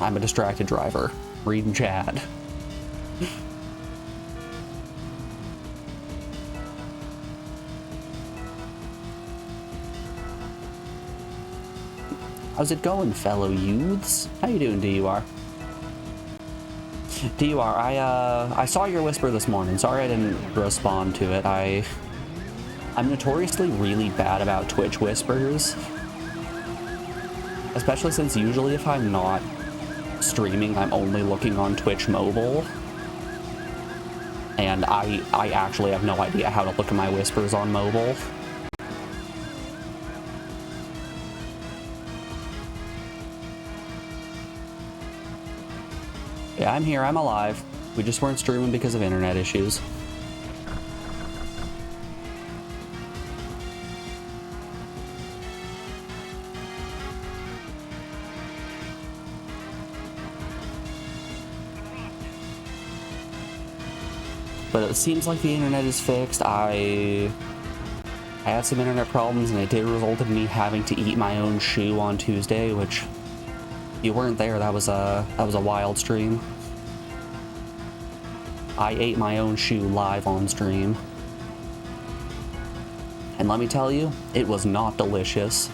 I'm a distracted driver. Reading chat. How's it going, fellow youths? How you doing, DUR? DUR, I saw your whisper this morning. Sorry I didn't respond to it. I'm notoriously really bad about Twitch whispers. Especially since usually if I'm not streaming, I'm only looking on Twitch mobile. And I actually have no idea how to look at my whispers on mobile. Yeah, I'm here, I'm alive. We just weren't streaming because of internet issues. But it seems like the internet is fixed. I had some internet problems and it did result in me having to eat my own shoe on Tuesday, which you weren't there. That was a wild stream. I ate my own shoe live on stream. And let me tell you, it was not delicious.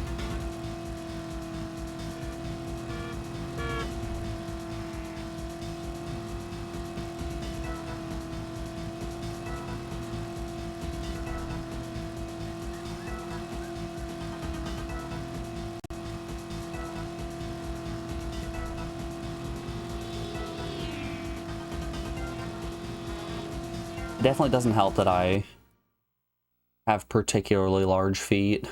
Definitely doesn't help that I have particularly large feet.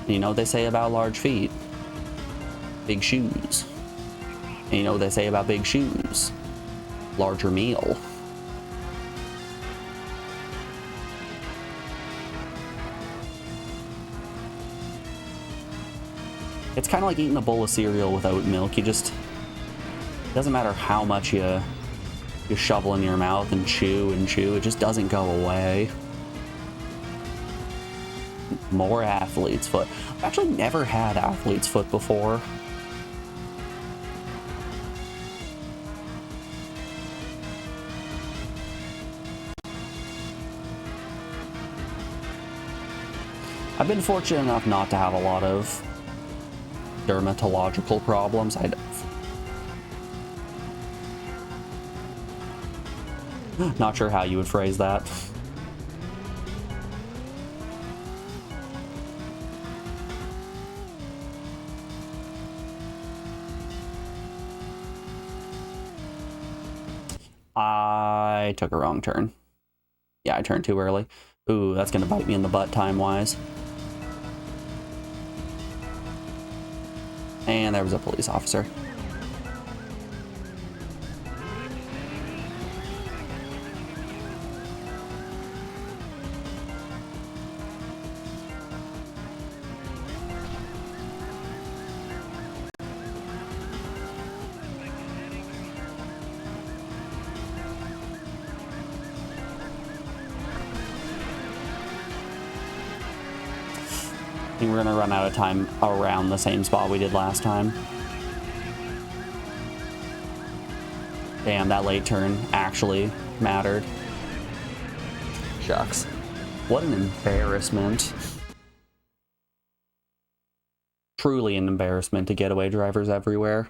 You know what they say about large feet? Big shoes. And you know what they say about big shoes? Larger meal. It's kind of like eating a bowl of cereal with oat milk. You just... It doesn't matter how much you shovel in your mouth and chew, it just doesn't go away. More athlete's foot. I've actually never had athlete's foot before. I've been fortunate enough not to have a lot of dermatological problems. Not sure how you would phrase that. I took a wrong turn. Yeah, I turned too early. Ooh, that's gonna bite me in the butt time-wise. And there was a police officer. I think we're gonna run out of time around the same spot we did last time. Damn, that late turn actually mattered. Shucks. What an embarrassment. Truly an embarrassment to getaway drivers everywhere.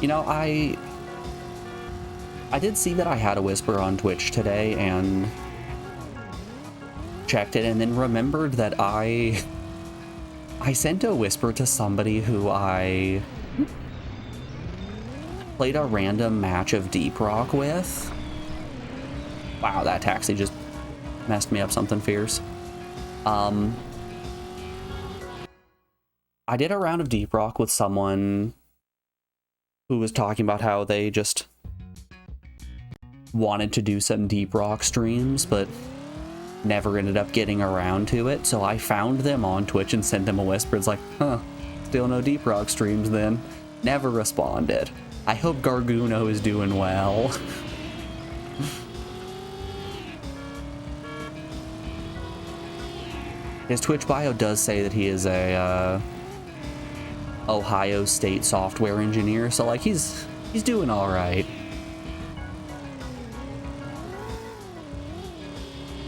You know, I did see that I had a whisper on Twitch today and checked it and then remembered that I sent a whisper to somebody who I played a random match of Deep Rock with. Wow, that taxi just messed me up something fierce. I did a round of Deep Rock with someone who was talking about how they just wanted to do some Deep Rock streams, but never ended up getting around to it. So I found them on Twitch and sent them a whisper. It's like, huh, still no Deep Rock streams then. Never responded. I hope Garguno is doing well. His Twitch bio does say that he is a Ohio State software engineer, so like he's doing all right.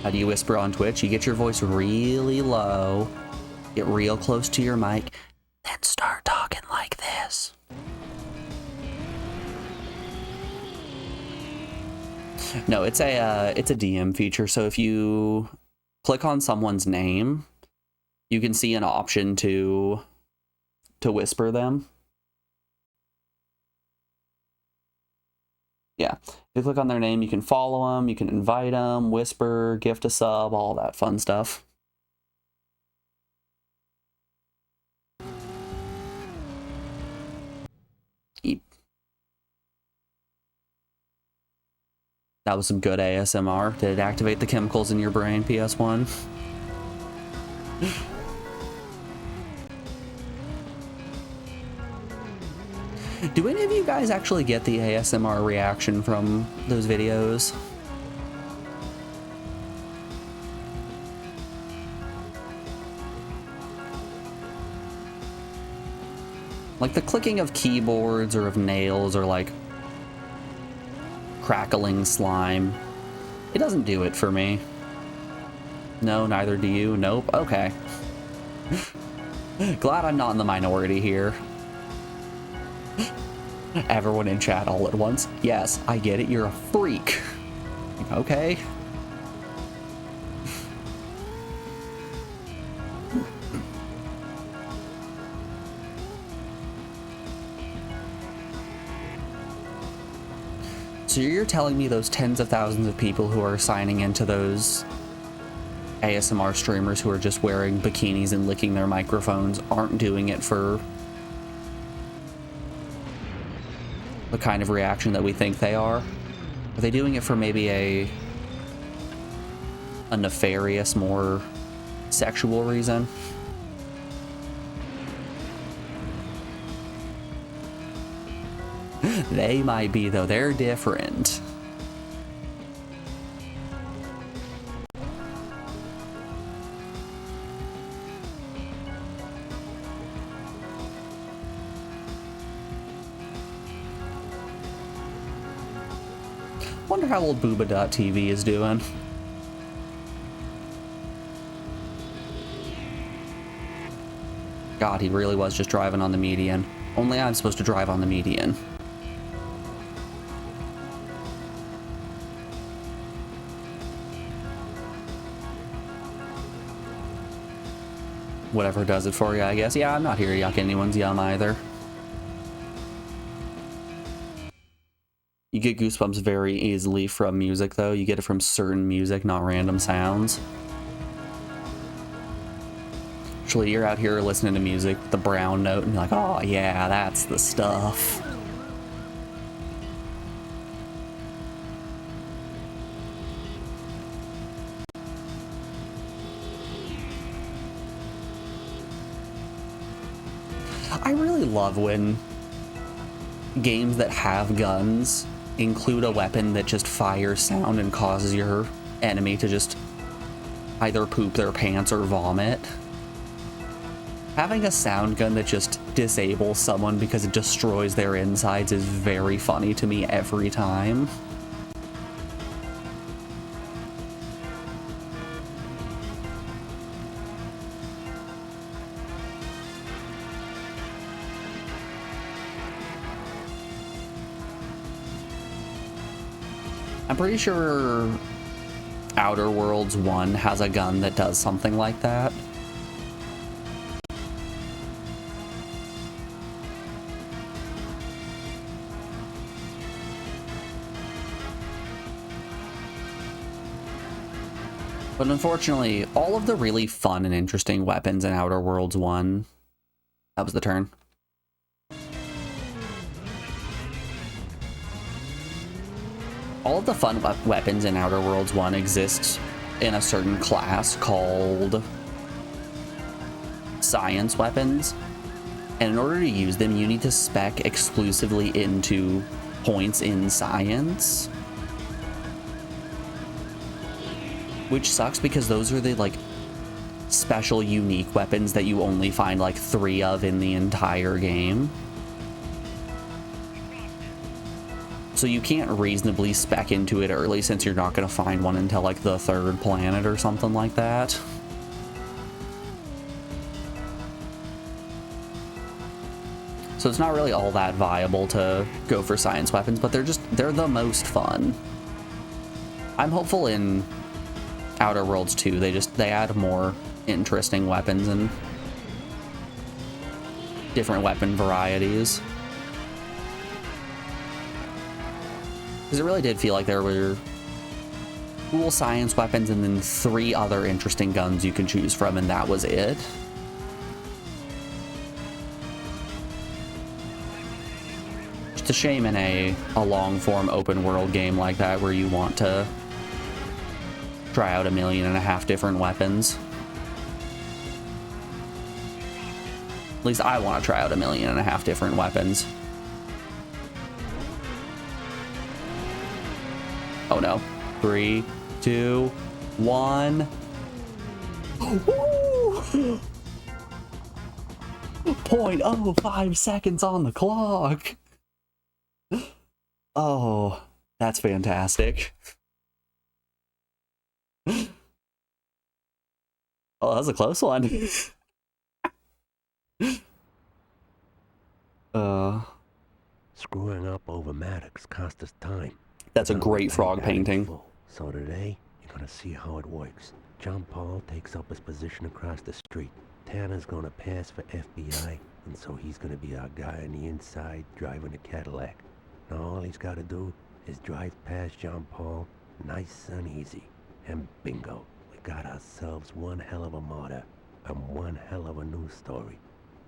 How do you whisper on Twitch? You get your voice really low, get real close to your mic, then start talking like this. No, it's a DM feature. So if you click on someone's name, you can see an option to whisper them. Yeah, if you click on their name, you can follow them, you can invite them, whisper, gift a sub, all that fun stuff. Eep. That was some good ASMR. Did it activate the chemicals in your brain, PS1? Do any of you guys actually get the ASMR reaction from those videos? Like the clicking of keyboards or of nails or like crackling slime. It doesn't do it for me. No, neither do you. Nope. Okay. Glad I'm not in the minority here. Everyone in chat all at once. Yes, I get it. You're a freak. Okay. So you're telling me those tens of thousands of people who are signing into those ASMR streamers who are just wearing bikinis and licking their microphones aren't doing it for the kind of reaction that we think they are? Are they doing it for maybe a nefarious, more sexual reason? They might be, though. They're different. Wonder how old Booba.tv is doing. God, he really was just driving on the median. Only I'm supposed to drive on the median. Whatever does it for you, I guess. Yeah, I'm not here to yuck anyone's yum either. You get goosebumps very easily from music, though. You get it from certain music, not random sounds. Actually, you're out here listening to music with the brown note, and you're like, oh yeah, that's the stuff. I really love when games that have guns include a weapon that just fires sound and causes your enemy to just either poop their pants or vomit. Having a sound gun that just disables someone because it destroys their insides is very funny to me every time. I'm pretty sure Outer Worlds 1 has a gun that does something like that. But unfortunately, all of the really fun and interesting weapons in Outer Worlds 1... That was the turn. All of the fun weapons in Outer Worlds 1 exist in a certain class called science weapons. And in order to use them, you need to spec exclusively into points in science. Which sucks because those are the, like, special, unique weapons that you only find, like, 3 of in the entire game. So you can't reasonably spec into it early since you're not going to find one until, like, the 3rd planet or something like that. So it's not really all that viable to go for science weapons, but they're the most fun. I'm hopeful in Outer Worlds 2, they add more interesting weapons and different weapon varieties. Because it really did feel like there were cool science weapons and then 3 other interesting guns you can choose from, and that was it. It's a shame in a long-form open-world game like that where you want to try out 1.5 million different weapons. At least I want to try out 1.5 million different weapons. Oh no. 3, 2, 1. 0.05 seconds on the clock. Oh, that's fantastic. Oh, that was a close one. Screwing up over Maddox cost us time. That's a great frog painting. So today, you're gonna see how it works. John Paul takes up his position across the street. Tanner's gonna pass for FBI, and so he's gonna be our guy on the inside driving a Cadillac. Now all he's gotta do is drive past John Paul, nice and easy. And bingo, we got ourselves one hell of a martyr and one hell of a news story.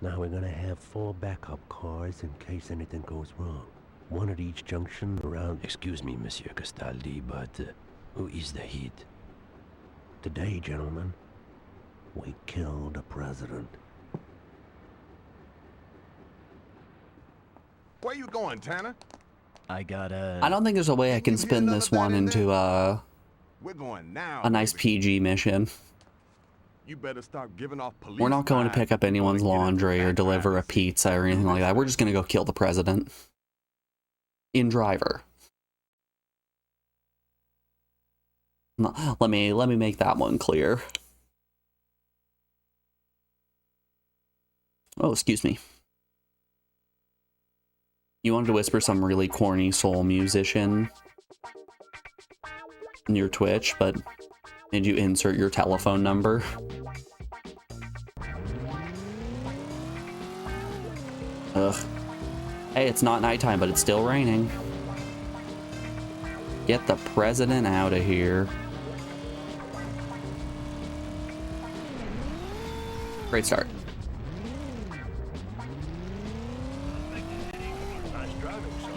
Now we're gonna have 4 backup cars in case anything goes wrong. One at each junction around... Excuse me, Monsieur Castaldi, but who is the hit? Today, gentlemen, we killed the president. Where you going, Tanner? I don't think there's a way I can spin this one into We're going now. a nice PG mission. You better start giving off police. We're not going to pick up anyone's laundry or deliver a pizza or anything like that. We're just going to go kill the president. In driver. Let me make that one clear. Oh, excuse me. You wanted to whisper some really corny soul musician in your Twitch, but did you insert your telephone number? Ugh. Hey, it's not nighttime, but it's still raining. Get the president out of here. Great start. Nice driving, son.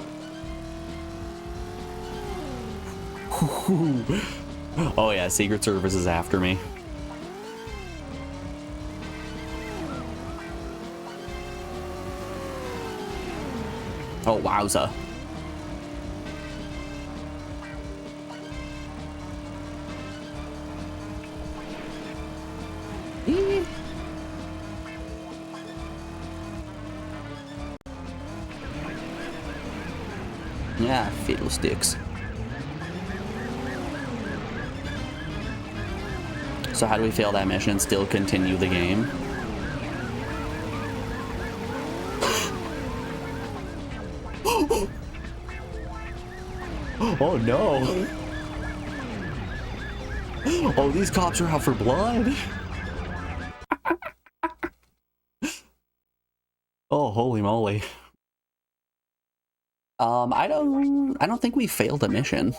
Oh yeah, Secret Service is after me. Oh, wowza. Yeah, fiddlesticks. So how do we fail that mission and still continue the game? Oh no! Oh, these cops are out for blood! Oh, holy moly. I don't think we failed a mission.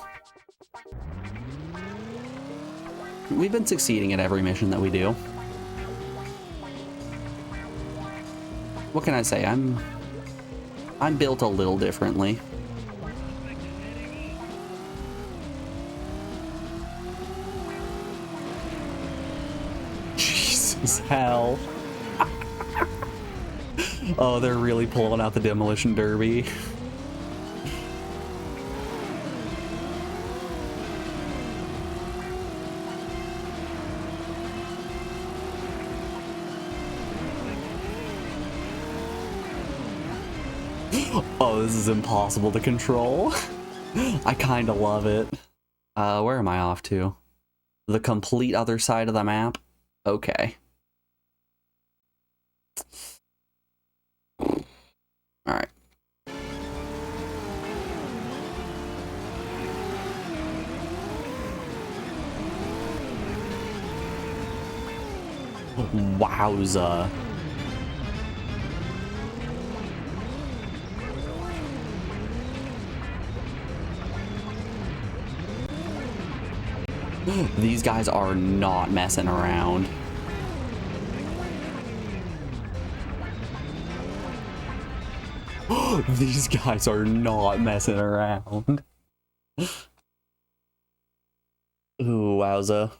We've been succeeding at every mission that we do. What can I say? I'm built a little differently. Jesus hell. Oh, they're really pulling out the demolition derby. Oh, this is impossible to control. I kind of love it. Where am I off to? The complete other side of the map? Okay. Alright. Wowza. These guys are not messing around. These guys are not messing around. Ooh, wowza.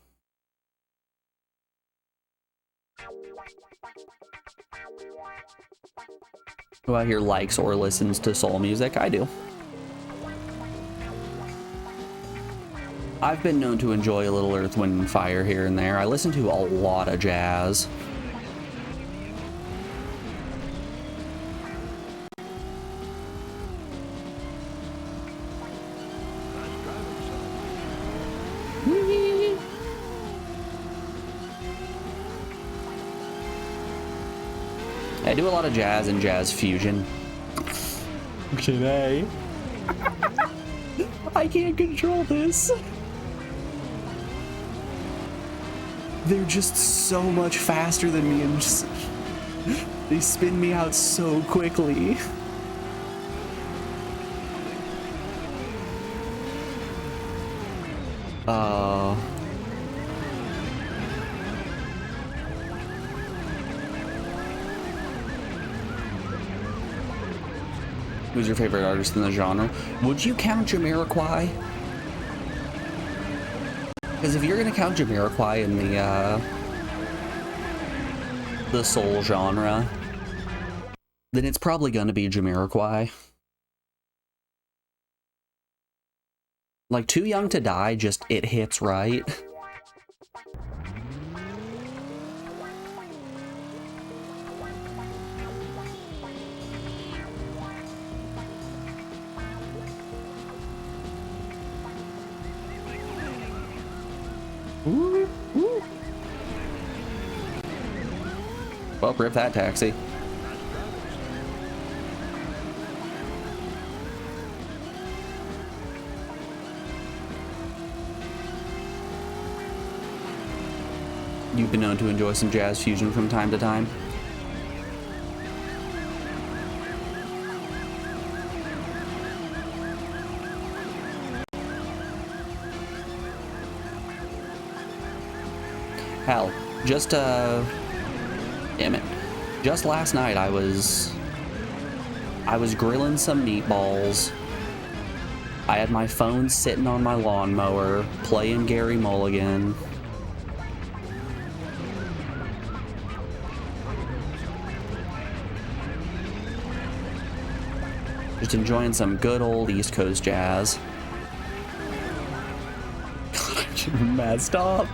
Who out here likes or listens to soul music? I do. I've been known to enjoy a little Earth, Wind, and Fire here and there. I listen to a lot of jazz. I do a lot of jazz and jazz fusion. Today. I can't control this. They're just so much faster than me and just... They spin me out so quickly. Who's your favorite artist in the genre? Would you count Jamiroquai? Because if you're gonna count Jamiroquai in the soul genre, then it's probably gonna be Jamiroquai. Like, Too Young to Die, just, it hits right. Well, rip that taxi. You've been known to enjoy some jazz fusion from time to time. Hell, just, damn it. Just last night I was grilling some meatballs. I had my phone sitting on my lawnmower, playing Gary Mulligan. Just enjoying some good old East Coast jazz. God, I'm messed up.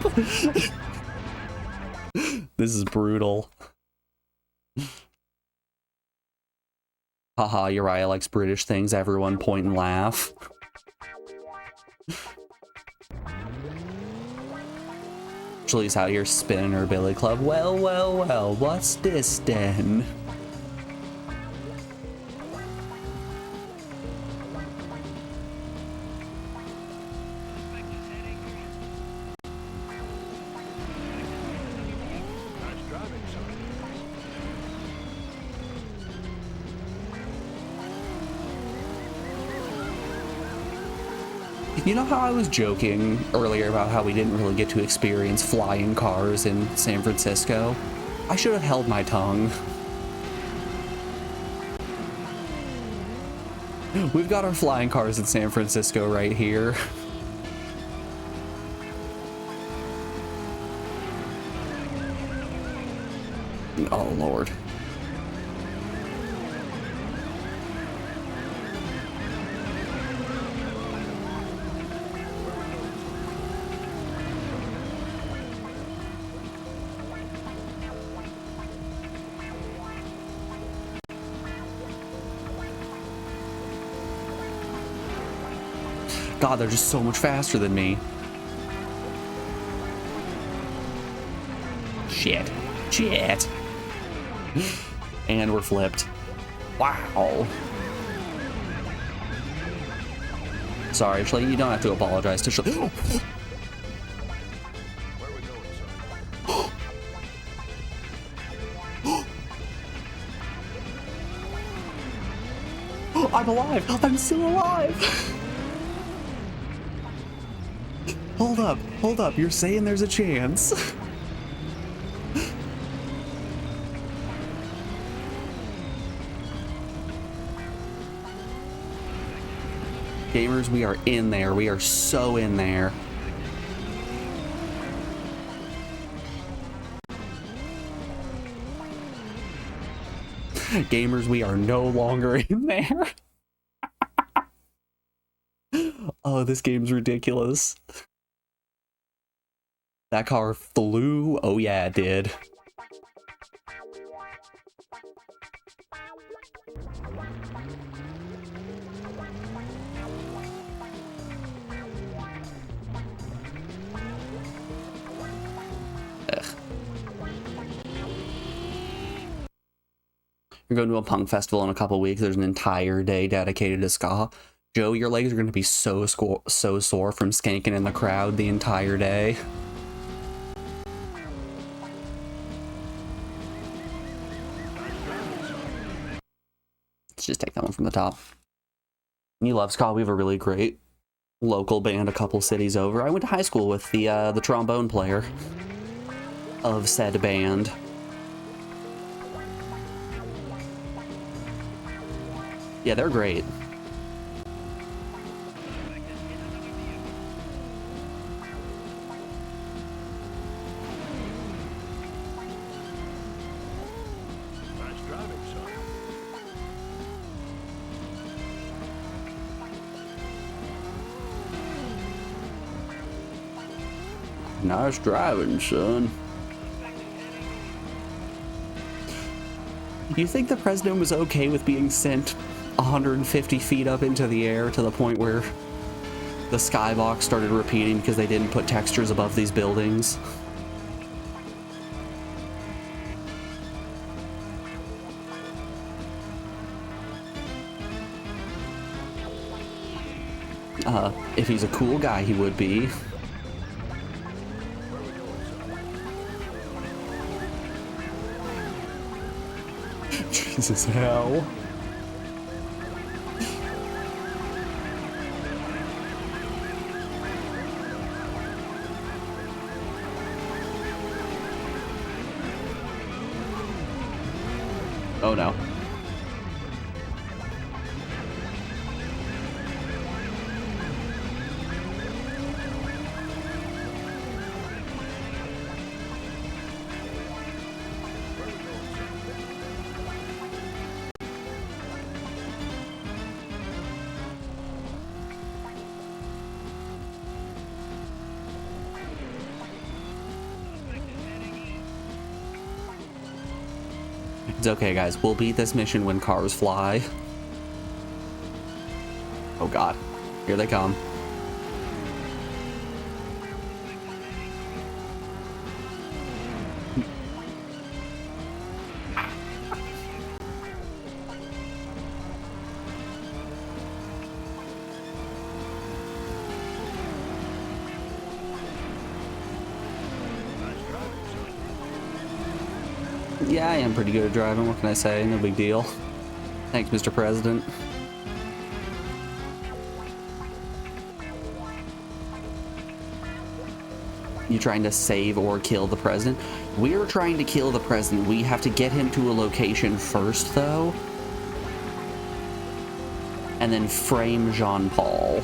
This is brutal. Haha, Uriah likes British things. Everyone point and laugh. Julie's out here spinning her billy club. Well, well, well, what's this then? You know how I was joking earlier about how we didn't really get to experience flying cars in San Francisco? I should have held my tongue. We've got our flying cars in San Francisco right here. Oh, Lord. God, they're just so much faster than me. Shit. Shit. And we're flipped. Wow. Sorry, Ashley, you don't have to apologize to Ashley. Where we going, son? I'm alive! I'm still alive! Hold up, you're saying there's a chance. Gamers, we are in there. We are so in there. Gamers, we are no longer in there. Oh, this game's ridiculous. That car flew. Oh yeah, it did. Ugh. You're going to a punk festival in a couple weeks. There's an entire day dedicated to ska. Joe, your legs are going to be so sore from skanking in the crowd the entire day. Let's just take that one from the top. You love ska. We have a really great local band a couple cities over. I went to high school with the trombone player of said band. Yeah, they're great. Nice driving, son. Nice driving, son. You think the president was okay with being sent 150 feet up into the air to the point where the skybox started repeating because they didn't put textures above these buildings? If he's a cool guy, he would be. Jesus hell. Oh no. It's okay, guys. We'll beat this mission when cars fly. Oh god. Here they come. Yeah, I am pretty good at driving. What can I say? No big deal. Thanks, Mr. President. You trying to save or kill the president? We're trying to kill the president. We have to get him to a location first, though. And then frame Jean Paul.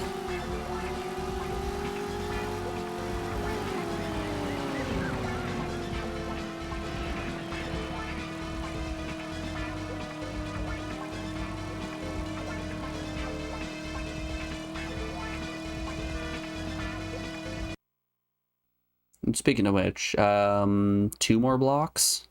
Speaking of which, 2 more blocks.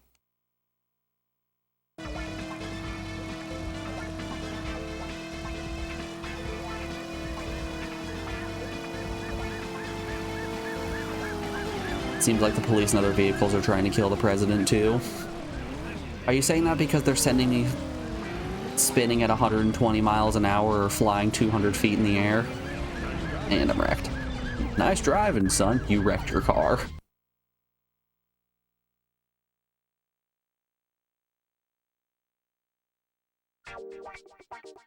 Seems like the police and other vehicles are trying to kill the president too. Are you saying that because they're sending me spinning at 120 miles an hour or flying 200 feet in the air? And I'm wrecked. Nice driving, son. You wrecked your car.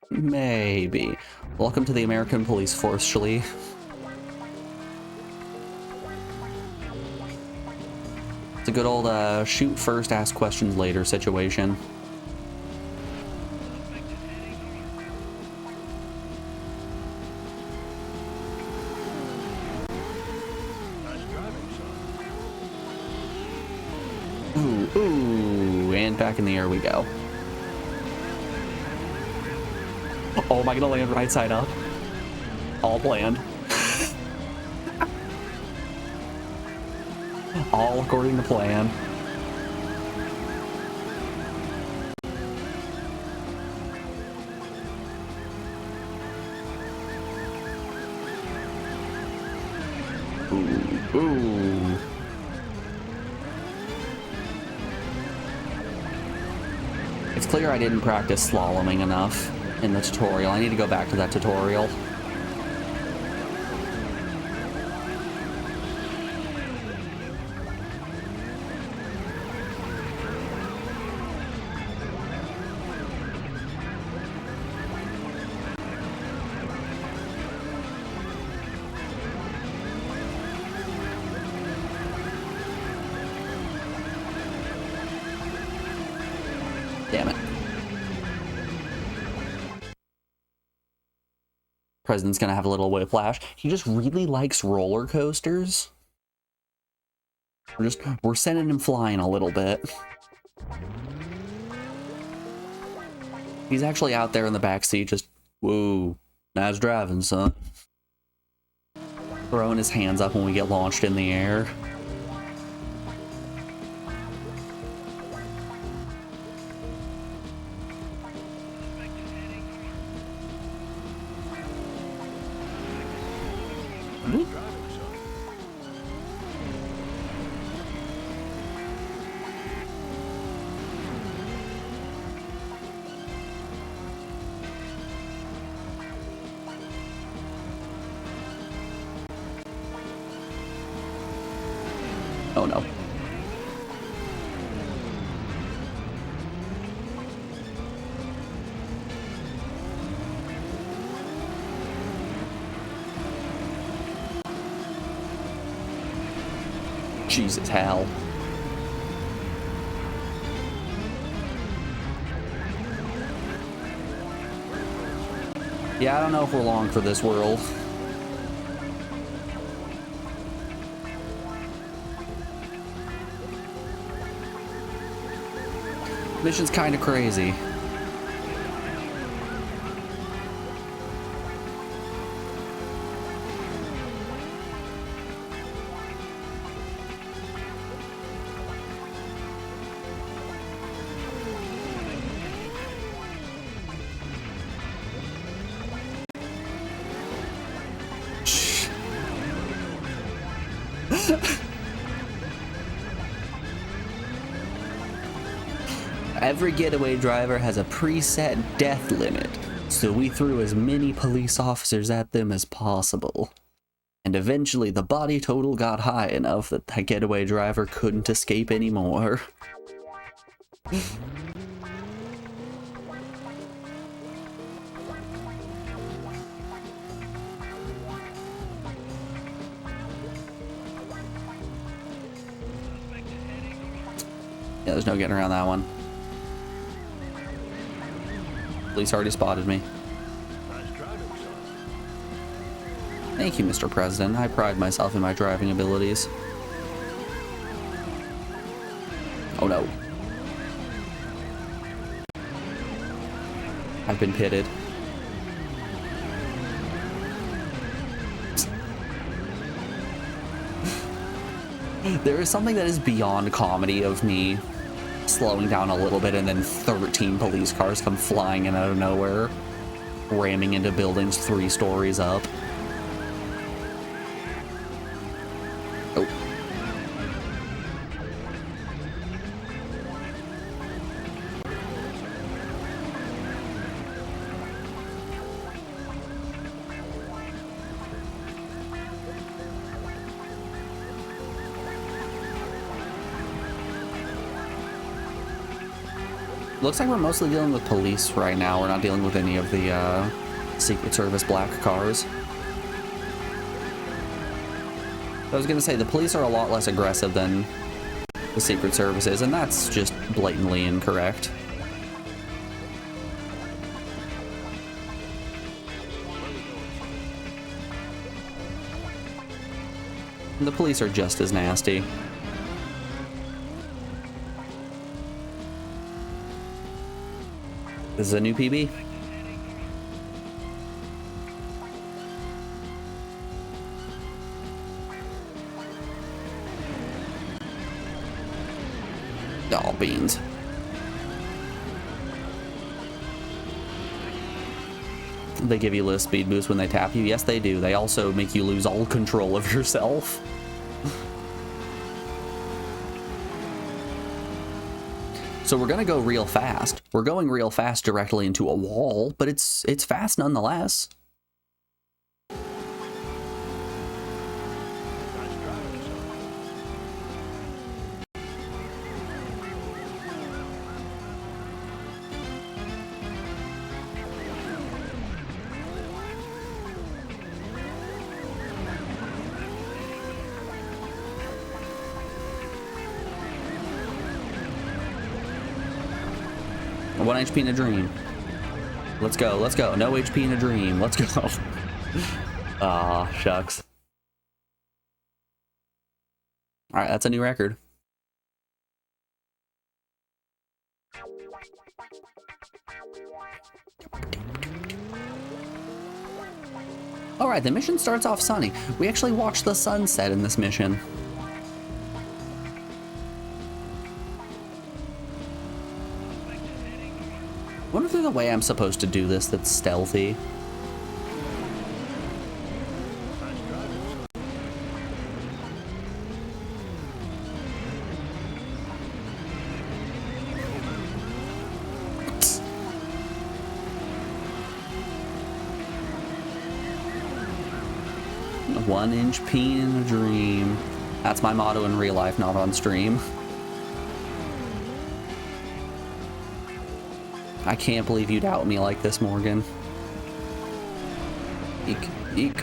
Maybe. Welcome to the American Police Force, Shlee. It's a good old shoot first, ask questions later situation. Ooh, and back in the air we go. Oh, am I gonna land right side up? All planned. All according to plan. Ooh, ooh. It's clear I didn't practice slaloming enough in the tutorial. I need to go back to that tutorial. Damn it. President's gonna have a little whiplash. He just really likes roller coasters. We're sending him flying a little bit. He's actually out there in the backseat just, whoa, nice driving, son. Throwing his hands up when we get launched in the air. Oh no. Jesus, hell. Yeah, I don't know if we're long for this world. Mission's kind of crazy. Every getaway driver has a preset death limit, so we threw as many police officers at them as possible. And eventually the body total got high enough that that getaway driver couldn't escape anymore. Yeah, there's no getting around that one. Police already spotted me. Nice driving, son. Thank you, Mr. President. I pride myself in my driving abilities. Oh no. I've been pitted. There is something that is beyond comedy of me slowing down a little bit and then 13 police cars come flying in out of nowhere, ramming into buildings 3 stories up. Oh. Looks like we're mostly dealing with police right now. We're not dealing with any of the Secret Service black cars. I was gonna say, the police are a lot less aggressive than the Secret Service is, and that's just blatantly incorrect. The police are just as nasty. This is a new PB. Oh, beans. They give you a little speed boost when they tap you. Yes, they do. They also make you lose all control of yourself. So we're gonna go real fast. We're going real fast directly into a wall, but it's fast nonetheless. Nice driving, son. One HP in a dream. Let's go, let's go. No HP in a dream. Let's go. Ah, shucks. All right, that's a new record. All right, the mission starts off sunny. We actually watch the sunset in this mission. I wonder if there's a way I'm supposed to do this that's stealthy. Nice driving, son. A 1-inch peen in a dream. That's my motto in real life, not on stream. I can't believe you doubt me like this, Morgan. Eek, eek.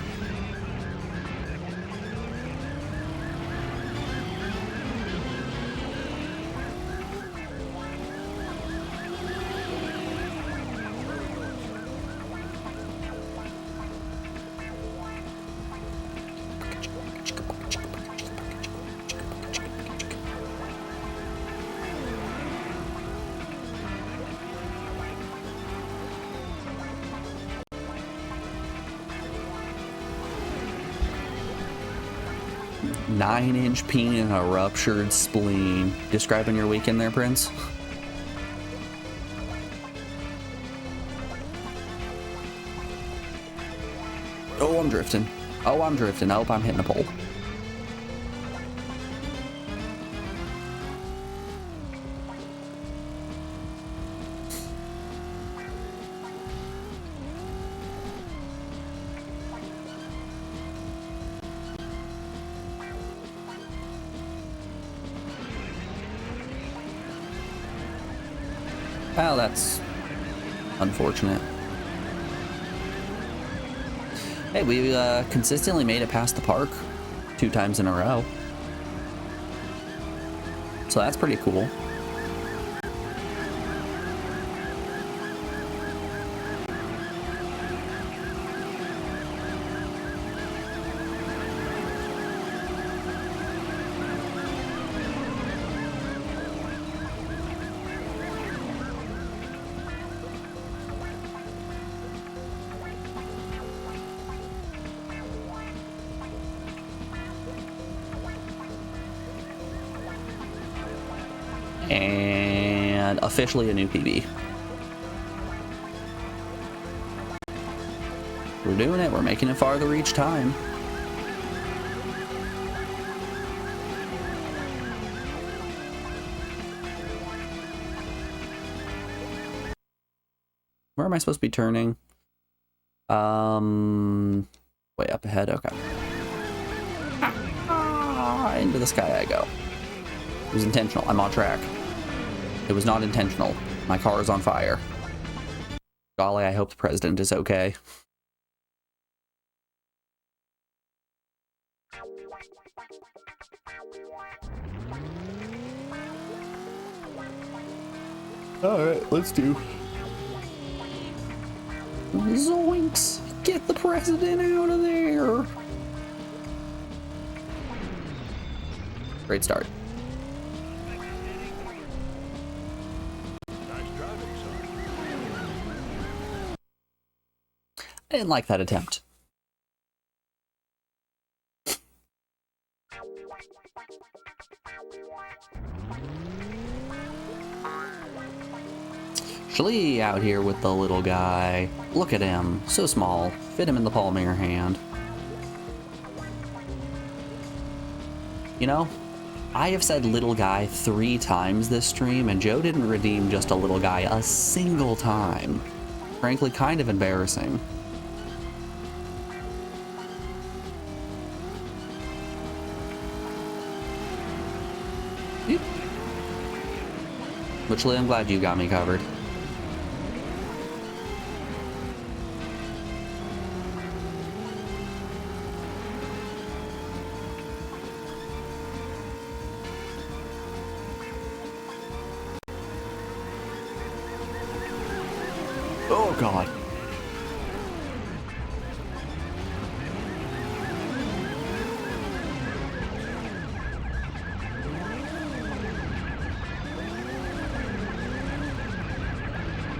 9-inch peen and a ruptured spleen. Describing your weekend there, Prince? Oh, I'm drifting. Oh, I'm drifting. Oh, I'm hitting a pole. Well, that's unfortunate. Hey, we consistently made it past the park 2 times in a row. So that's pretty cool. And officially a new PB. We're doing it. We're making it farther each time. Where am I supposed to be turning? Way up ahead. Okay. Into the sky I go. It was intentional. I'm on track. It was not intentional. My car is on fire. Golly, I hope the president is okay. Alright, let's do. Zoinks! Get the president out of there! Great start. I didn't like that attempt. Shlee out here with the little guy. Look at him, so small. Fit him in the palm of your hand. You know, I have said little guy 3 times this stream, and Joe didn't redeem just a little guy a single time. Frankly, kind of embarrassing. Which, I'm glad you got me covered. Oh, God.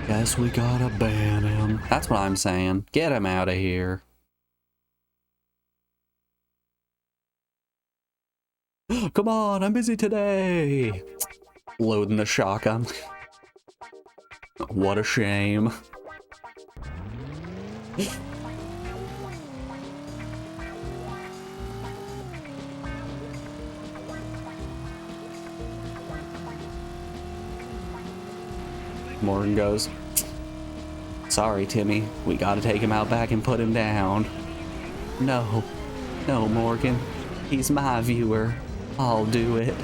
Guess we gotta ban him. That's what I'm saying. Get him out of here. Come on, I'm busy today. Loading the shotgun. What a shame. Morgan goes, sorry, Timmy. We gotta take him out back and put him down. No. No, Morgan. He's my viewer. I'll do it.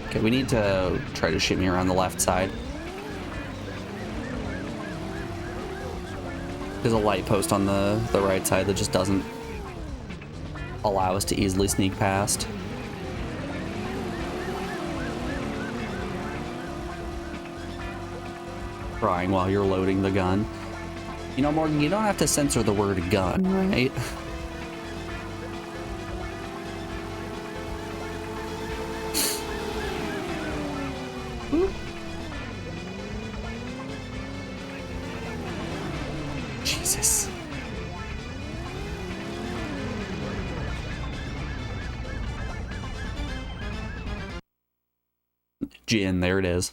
Okay, we need to try to shimmy around the left side. There's a light post on the right side that just doesn't allow us to easily sneak past. Crying while you're loading the gun. You know, Morgan, you don't have to censor the word gun, right? Jesus. Gin, there it is.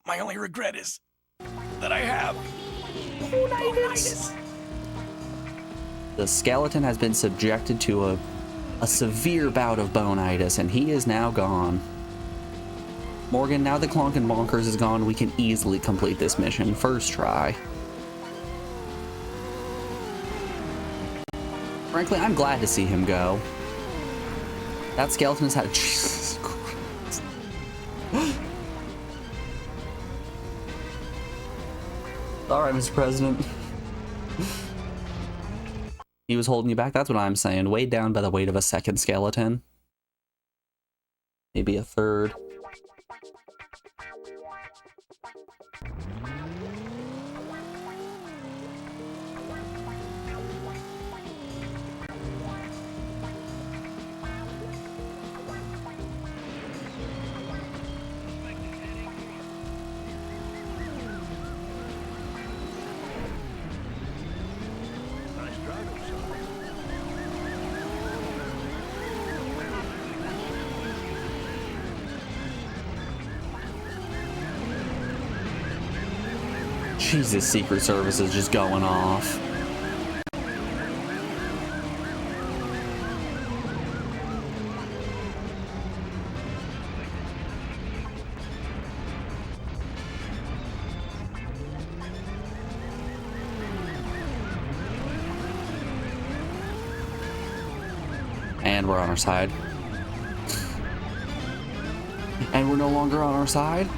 My only regret is that I have bonitis. The skeleton has been subjected to a severe bout of bonitis, and he is now gone. Morgan, now that Clonk and Bonkers is gone, we can easily complete this mission. First try. Frankly, I'm glad to see him go. That skeleton has had... Jesus Christ. Alright, Mr. President. He was holding you back, that's what I'm saying. Weighed down by the weight of a second skeleton. Maybe a third. Nice driving, son. Jesus, Secret Service is just going off. And we're on our side. And we're no longer on our side.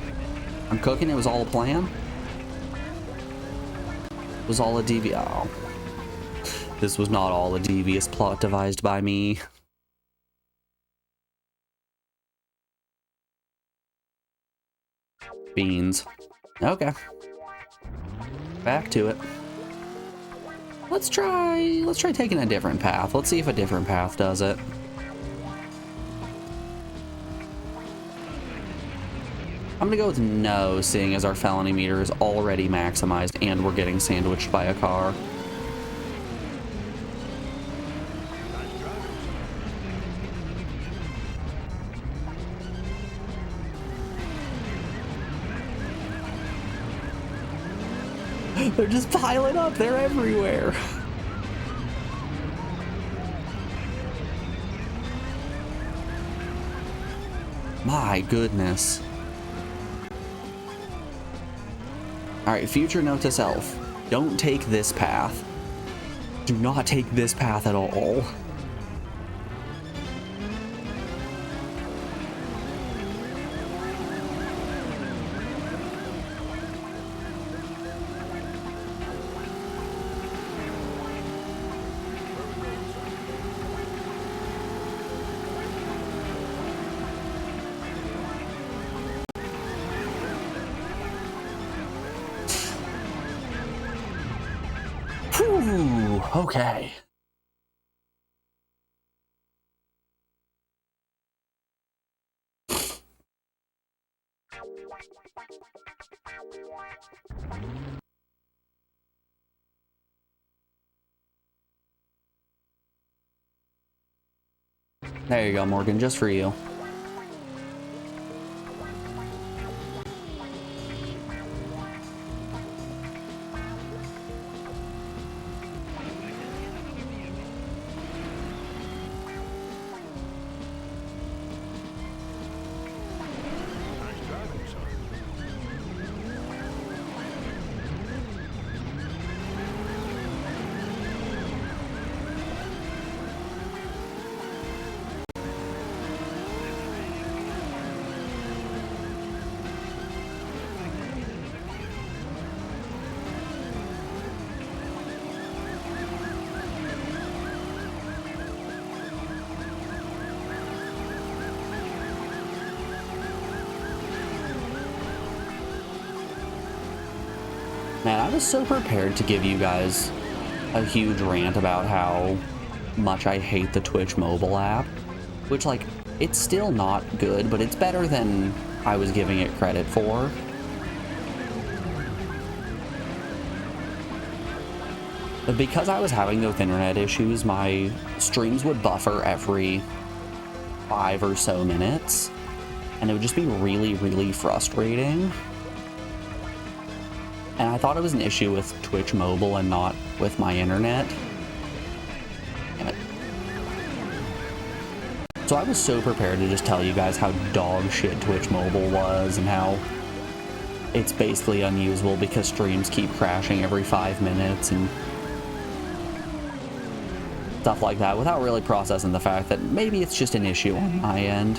I'm cooking, it was all a plan. It was all a oh. This was not all a devious plot devised by me. Beans. Okay. Back to it. Let's try taking a different path. Let's see if a different path does it. I'm gonna go with no, seeing as our felony meter is already maximized and we're getting sandwiched by a car. Nice driving, son. They're just piling up, they're everywhere. My goodness. Alright, future note to self. Don't take this path. Do not take this path at all. Whew, okay. There you go, Morgan, just for you. Nice driving, son. Man, I was so prepared to give you guys a huge rant about how much I hate the Twitch mobile app, which, like, it's still not good, but it's better than I was giving it credit for. But because I was having those internet issues, my streams would buffer every 5 or so minutes, and it would just be really, really frustrating. And I thought it was an issue with Twitch mobile and not with my internet. Damn it. So I was so prepared to just tell you guys how dog shit Twitch mobile was and how it's basically unusable because streams keep crashing every 5 minutes and stuff like that, without really processing the fact that maybe it's just an issue on my end.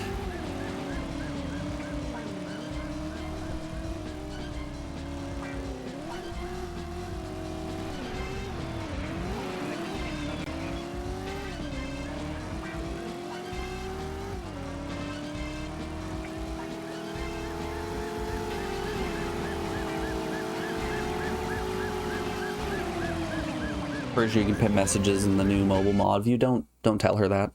Pretty sure you can pin messages in the new mobile mod view. Don't tell her that.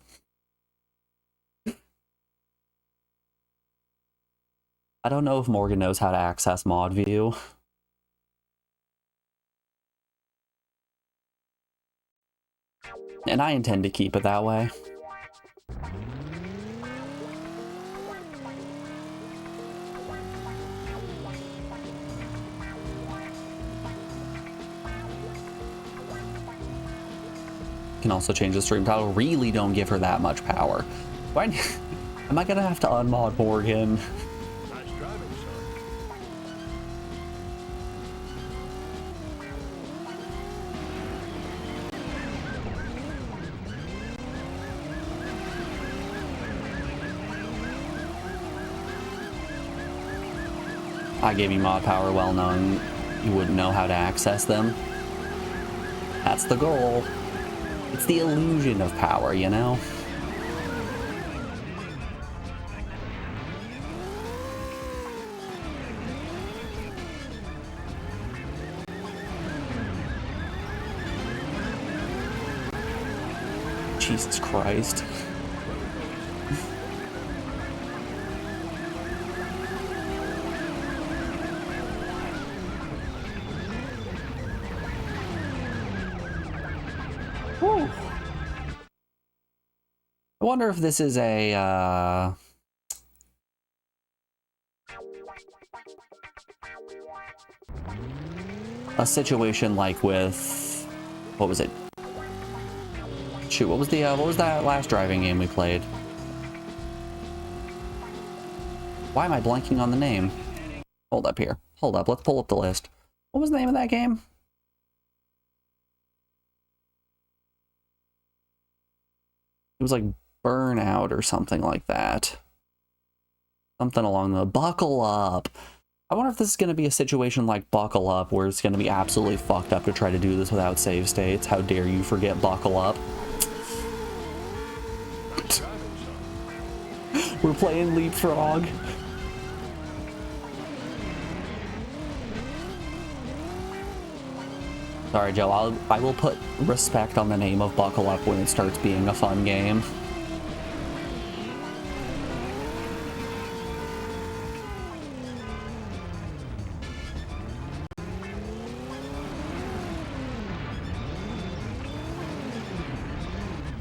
I don't know if Morgan knows how to access mod view. And I intend to keep it that way. Can also change the stream title. Really don't give her that much power. Why am I gonna have to unmod Morgan? Nice driving, son. I gave you mod power well knowing you wouldn't know how to access them. That's the goal. It's the illusion of power, you know? Jesus Christ. Whew. I wonder if this is a situation like with, what was it? Shoot, what was that last driving game we played? Why am I blanking on the name? Hold up here. Hold up, let's pull up the list. What was the name of that game? It was like Burnout or something like that. Something along the Buckle Up. I wonder if this is going to be a situation like Buckle Up, where it's going to be absolutely fucked up to try to do this without save states. How dare you forget Buckle Up? We're playing Leapfrog. Sorry, Joe, I will put respect on the name of Buckle Up when it starts being a fun game.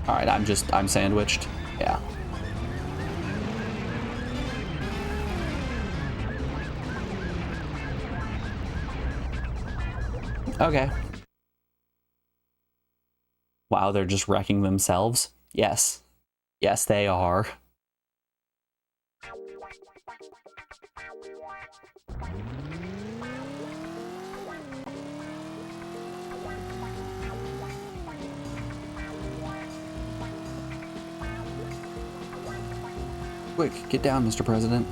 Alright, I'm sandwiched. Yeah. Okay. Wow, they're just wrecking themselves? Yes. Yes, they are. Quick, get down, Mr. President.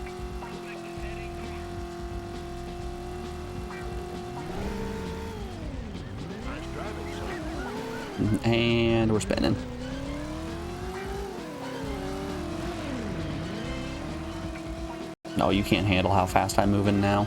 Nice driving, son. And we're spinning. No, you can't handle how fast I'm moving now.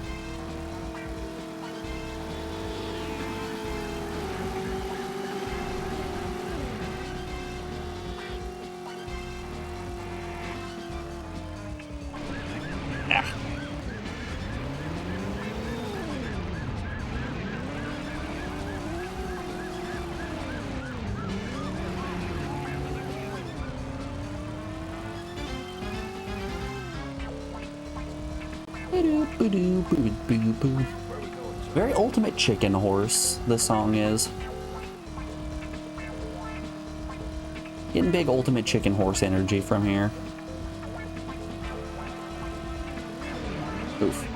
Very ultimate chicken horse, this song is. Getting big ultimate chicken horse energy from here. Oof.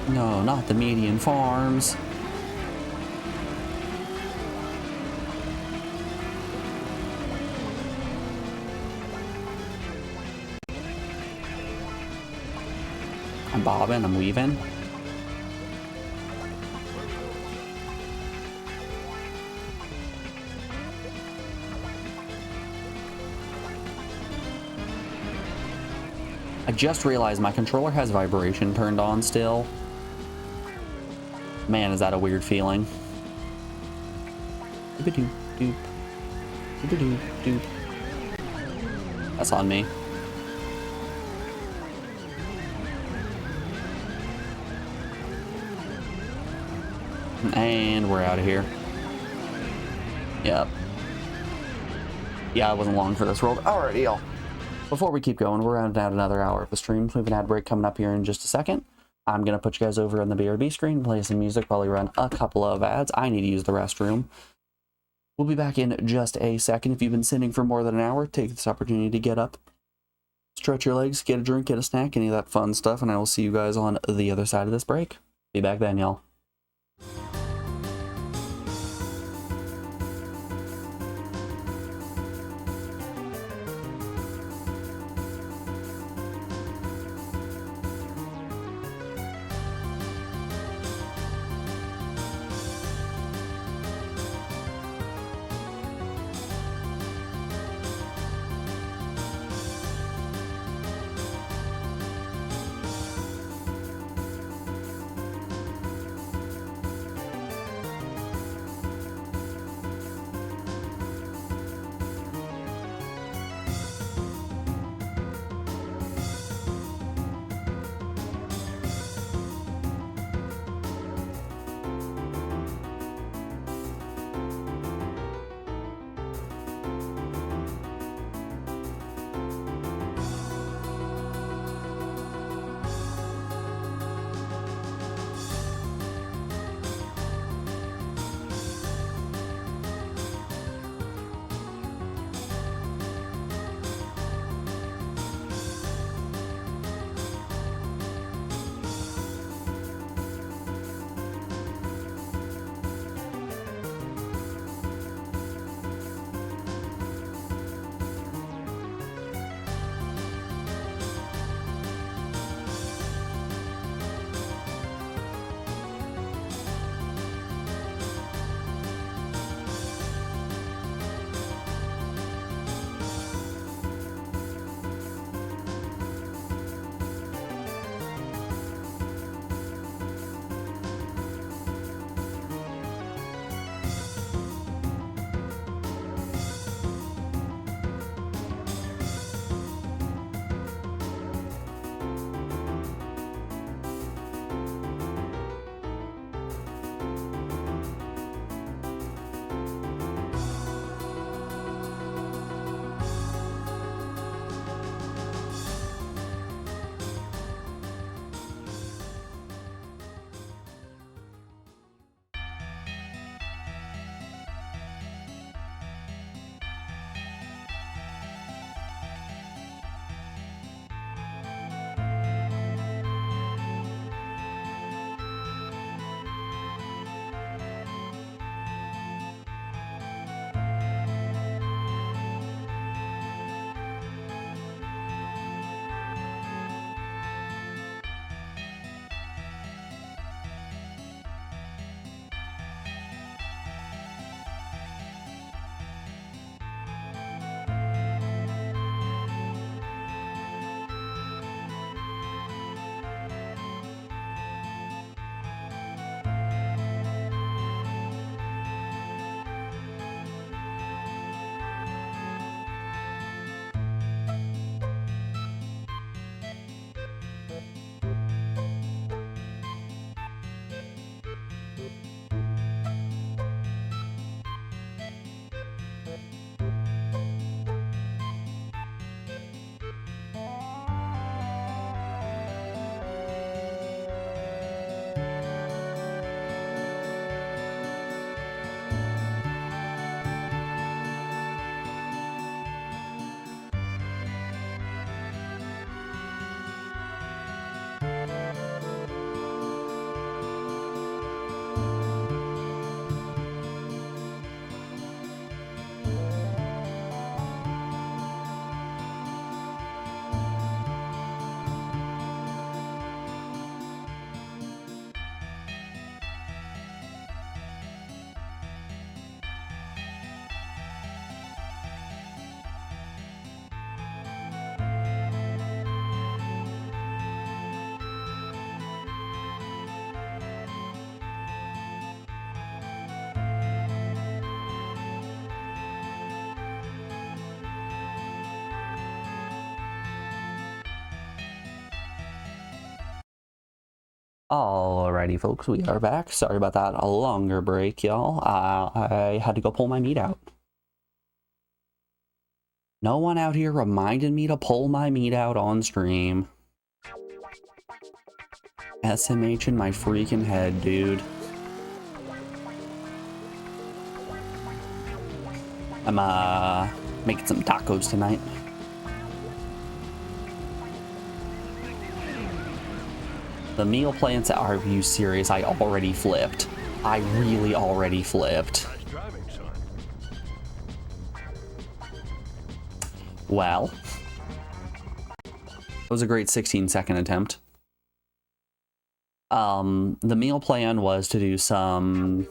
No, not the median farms. I'm bobbing, I'm weaving. I just realized my controller has vibration turned on still. Man, is that a weird feeling. Doop-a-doop, doop. Doop-a-doop, doop. That's on me. And we're out of here. Yep. Yeah, I wasn't long for this world. Alrighty, y'all. Before we keep going, we're rounding out another hour of the stream. We have an ad break coming up here in just a second. I'm going to put you guys over on the BRB screen, play some music while we run a couple of ads. I need to use the restroom. We'll be back in just a second. If you've been sitting for more than an hour, take this opportunity to get up, stretch your legs, get a drink, get a snack, any of that fun stuff, and I will see you guys on the other side of this break. Be back then, y'all. Alrighty, folks, we are back. Sorry about that, a longer break, y'all. I had to go pull my meat out. No one out here reminded me to pull my meat out on stream. SMH in my freaking head, dude. I'm making some tacos tonight. The meal plans, are you serious? I already flipped. I really already flipped. Nice driving, son. Well, it was a great 16-second attempt. The meal plan was to do some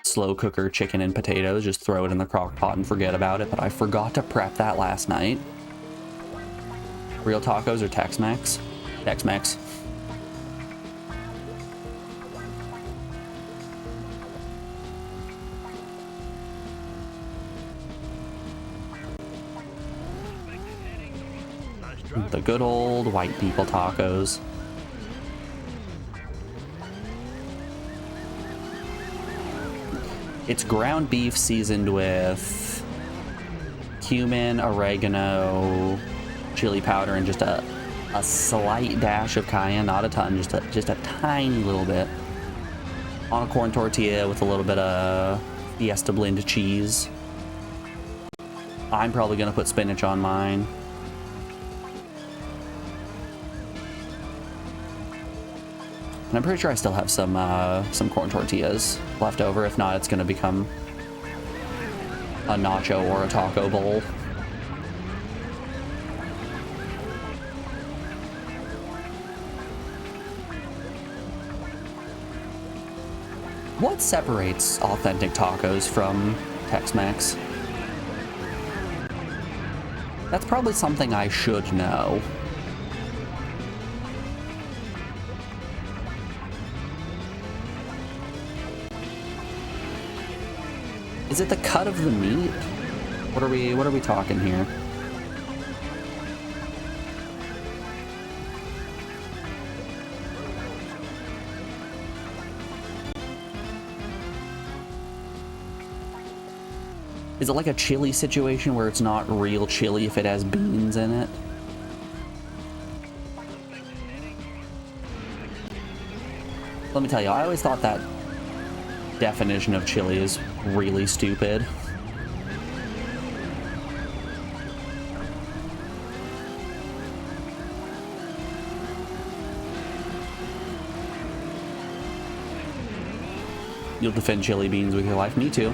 slow cooker chicken and potatoes, just throw it in the crock pot and forget about it, but I forgot to prep that last night. Real tacos or Tex-Mex? Tex-Mex. Nice driving. The good old white people tacos. It's ground beef seasoned with cumin, oregano, chili powder, and just a slight dash of cayenne, not a ton, just a tiny little bit. On a corn tortilla with a little bit of Fiesta blend cheese. I'm probably gonna put spinach on mine. And I'm pretty sure I still have some corn tortillas left over. If not, it's going to become a nacho or a taco bowl. What separates authentic tacos from Tex-Mex? That's probably something I should know. Is it the cut of the meat? What are we talking here? Is it like a chili situation where it's not real chili if it has beans in it? Let me tell you, I always thought that definition of chili is really stupid. You'll defend chili beans with your life. Me too.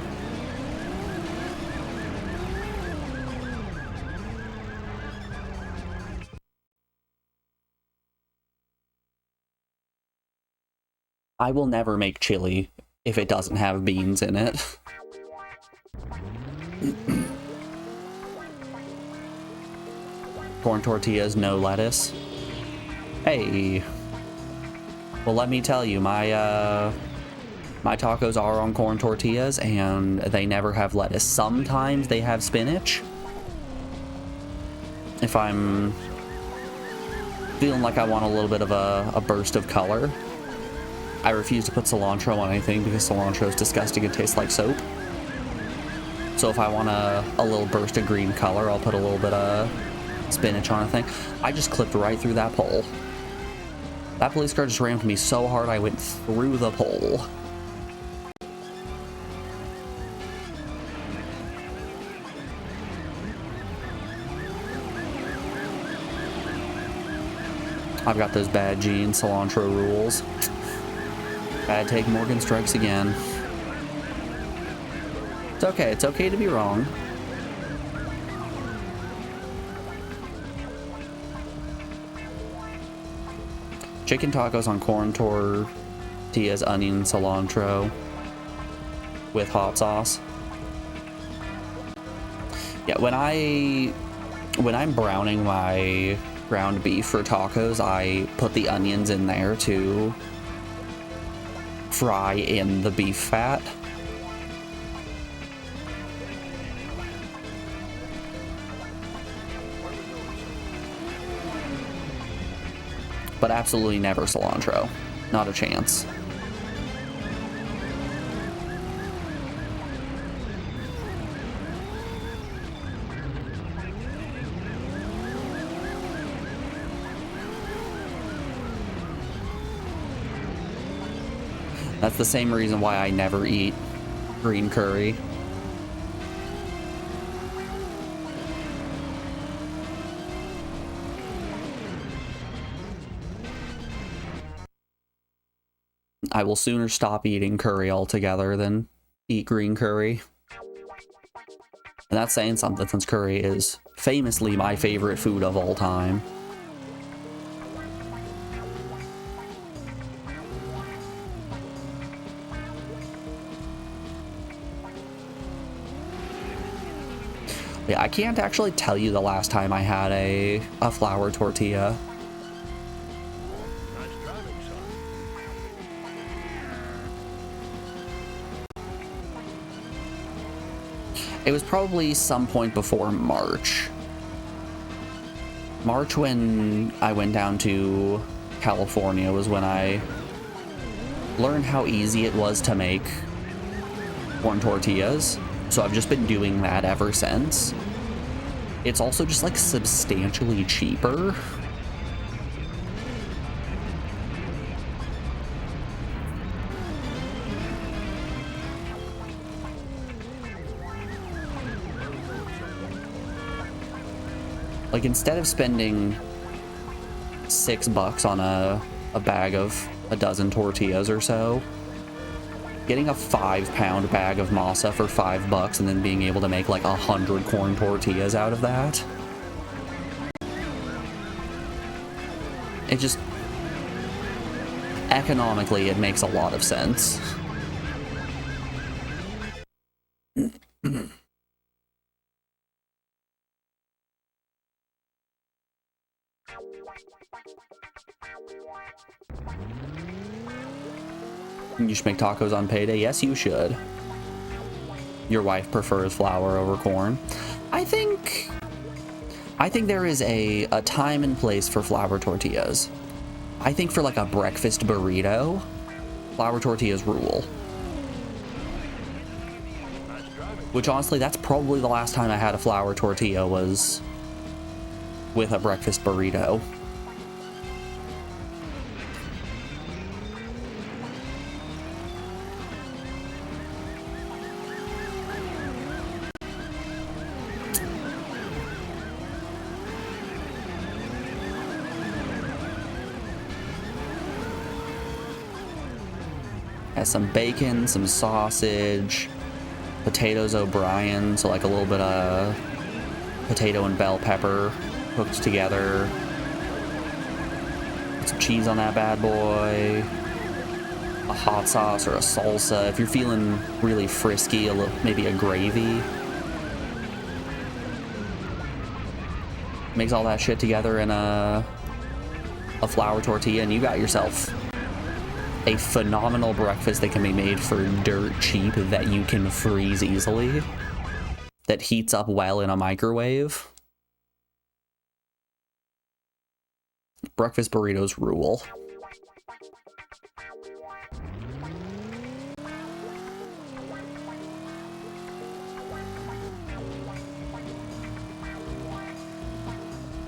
I will never make chili if it doesn't have beans in it. Corn tortillas, no lettuce. Hey. Well, let me tell you, my tacos are on corn tortillas, and they never have lettuce. Sometimes they have spinach. If I'm feeling like I want a little bit of a burst of color. I refuse to put cilantro on anything because cilantro is disgusting and tastes like soap. So if I want a little burst of green color, I'll put a little bit of spinach on a thing. I just clipped right through that pole. That police car just rammed me so hard I went through the pole. I've got those bad genes, cilantro rules. Gotta take Morgan Strikes Again. It's okay to be wrong. Chicken tacos on corn tortillas, onion, cilantro with hot sauce. Yeah, when I'm browning my ground beef for tacos, I put the onions in there to fry in the beef fat. But absolutely never cilantro. Not a chance. That's the same reason why I never eat green curry. I will sooner stop eating curry altogether than eat green curry. And that's saying something, since curry is famously my favorite food of all time. Yeah, I can't actually tell you the last time I had a flour tortilla. Nice driving, son. It was probably some point before March. March, when I went down to California, was when I learned how easy it was to make corn tortillas. So I've just been doing that ever since. It's also just like substantially cheaper. Like, instead of spending $6 on a bag of a dozen tortillas or so, getting a 5-pound bag of masa for $5 and then being able to make like 100 corn tortillas out of that. It just, economically, it makes a lot of sense. You should make tacos on payday. Yes, you should. Your wife prefers flour over corn. I think there is a time and place for flour tortillas. I think for like a breakfast burrito, flour tortillas rule. Which honestly, that's probably the last time I had a flour tortilla, was with a breakfast burrito. Has some bacon, some sausage, potatoes O'Brien, so like a little bit of potato and bell pepper cooked together. Put some cheese on that bad boy. A hot sauce or a salsa. If you're feeling really frisky, a little, maybe a gravy. Mix all that shit together in a flour tortilla, and you got yourself a phenomenal breakfast that can be made for dirt cheap, that you can freeze easily, that heats up well in a microwave. Breakfast burritos rule.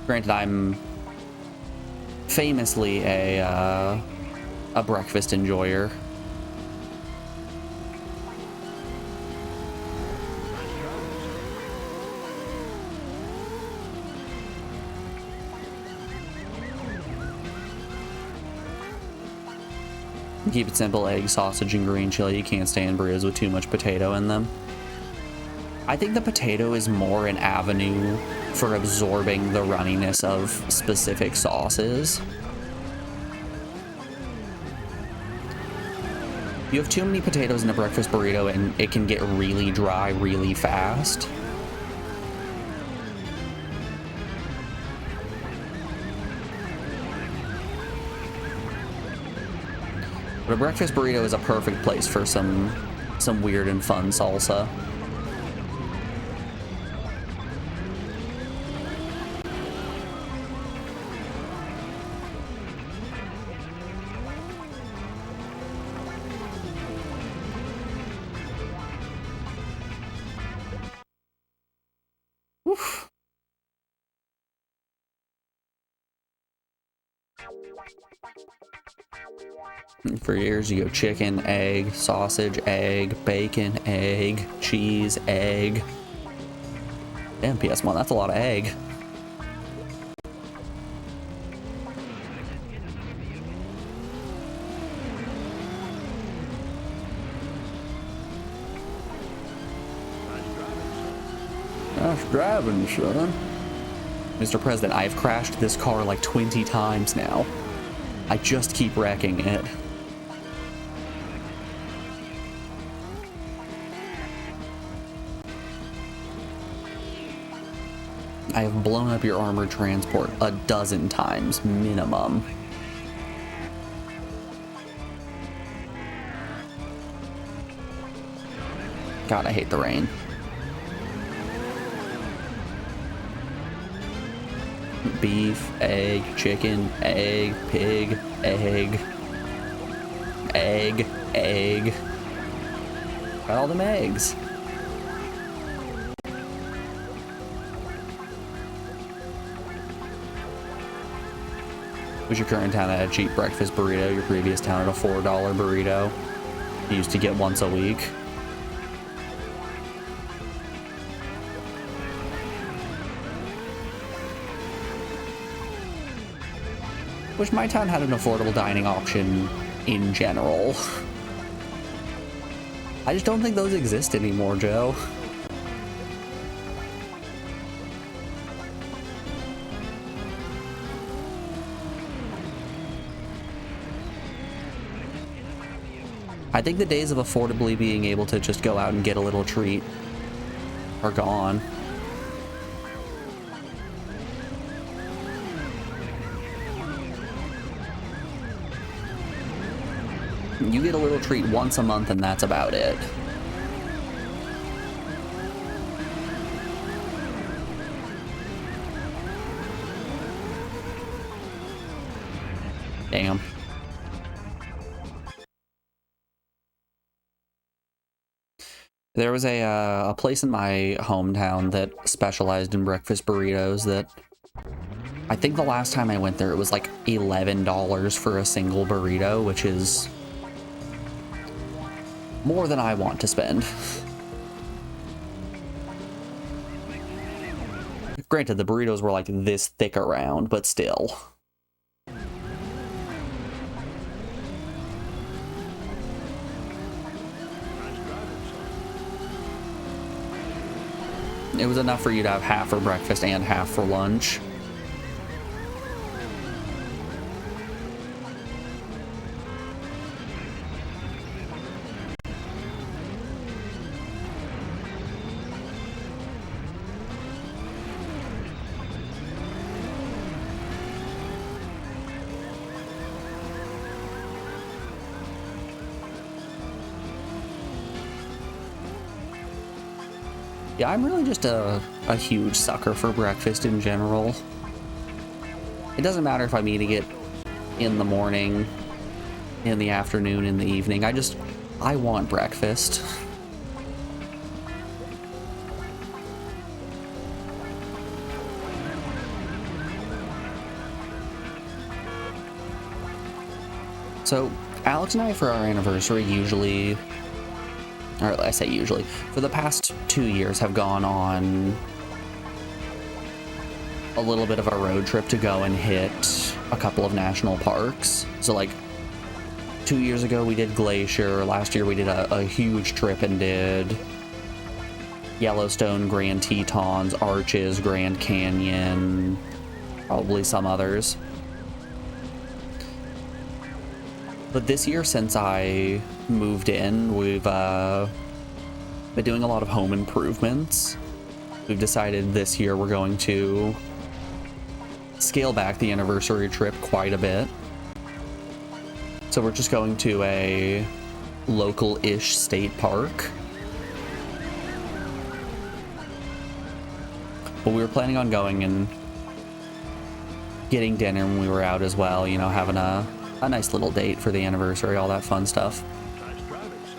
Granted, I'm famously a breakfast enjoyer. Keep it simple: egg, sausage, and green chili. You can't stand burritos with too much potato in them. I think the potato is more an avenue for absorbing the runniness of specific sauces. You have too many potatoes in a breakfast burrito and it can get really dry really fast. But a breakfast burrito is a perfect place for some weird and fun salsa. For years, you go chicken, egg, sausage, egg, bacon, egg, cheese, egg. Damn, PS1, that's a lot of egg. Nice driving, son. Mr. President, I've crashed this car like 20 times now. I just keep wrecking it. I have blown up your armored transport a dozen times, minimum. God, I hate the rain. Beef, egg, chicken, egg, pig, egg, egg, egg. Got all them eggs. Was your current town at a cheap breakfast burrito? Your previous town at a $4 burrito? You used to get once a week. Wish my town had an affordable dining option in general. I just don't think those exist anymore, Joe. I think the days of affordably being able to just go out and get a little treat are gone. You get a little treat once a month and that's about it. Damn. There was a place in my hometown that specialized in breakfast burritos that I think the last time I went there it was like $11 for a single burrito, which is more than I want to spend. Granted, the burritos were like this thick around, but still. It was enough for you to have half for breakfast and half for lunch. Yeah, I'm really just a huge sucker for breakfast in general. It doesn't matter if I'm eating it in the morning, in the afternoon, in the evening. I want breakfast. So, Alex and I, for our anniversary, usually, or I say usually, for the past 2 years have gone on a little bit of a road trip to go and hit a couple of national parks. So like 2 years ago we did Glacier, last year we did a huge trip and did Yellowstone, Grand Tetons, Arches, Grand Canyon, probably some others. But this year, since I moved in, we've been doing a lot of home improvements. We've decided this year we're going to scale back the anniversary trip quite a bit. So we're just going to a local-ish state park. But we were planning on going and getting dinner when we were out as well, you know, having a nice little date for the anniversary, all that fun stuff. Nice driving, son.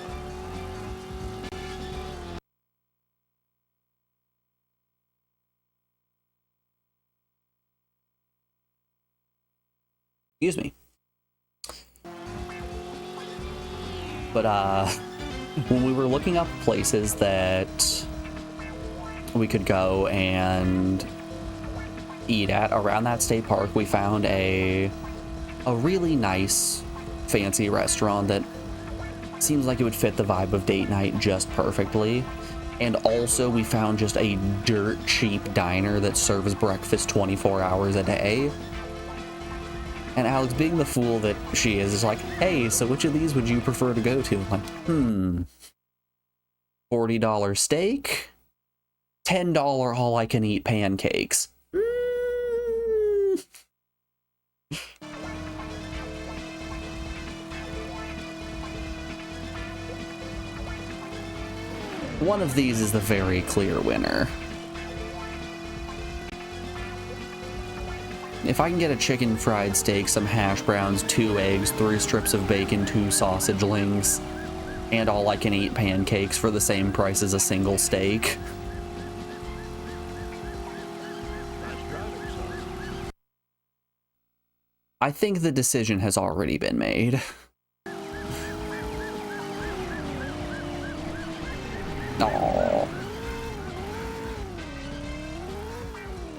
Excuse me. But when we were looking up places that we could go and eat at around that state park, we found a really nice fancy restaurant that seems like it would fit the vibe of date night just perfectly. And also we found just a dirt cheap diner that serves breakfast 24 hours a day. And Alex, being the fool that she is like, hey, so which of these would you prefer to go to? I'm like, $40 steak, $10 all-I-can-eat pancakes. One of these is the very clear winner. If I can get a chicken fried steak, some hash browns, 2 eggs, 3 strips of bacon, 2 sausage links, and all I can eat pancakes for the same price as a single steak. I think the decision has already been made. Aww.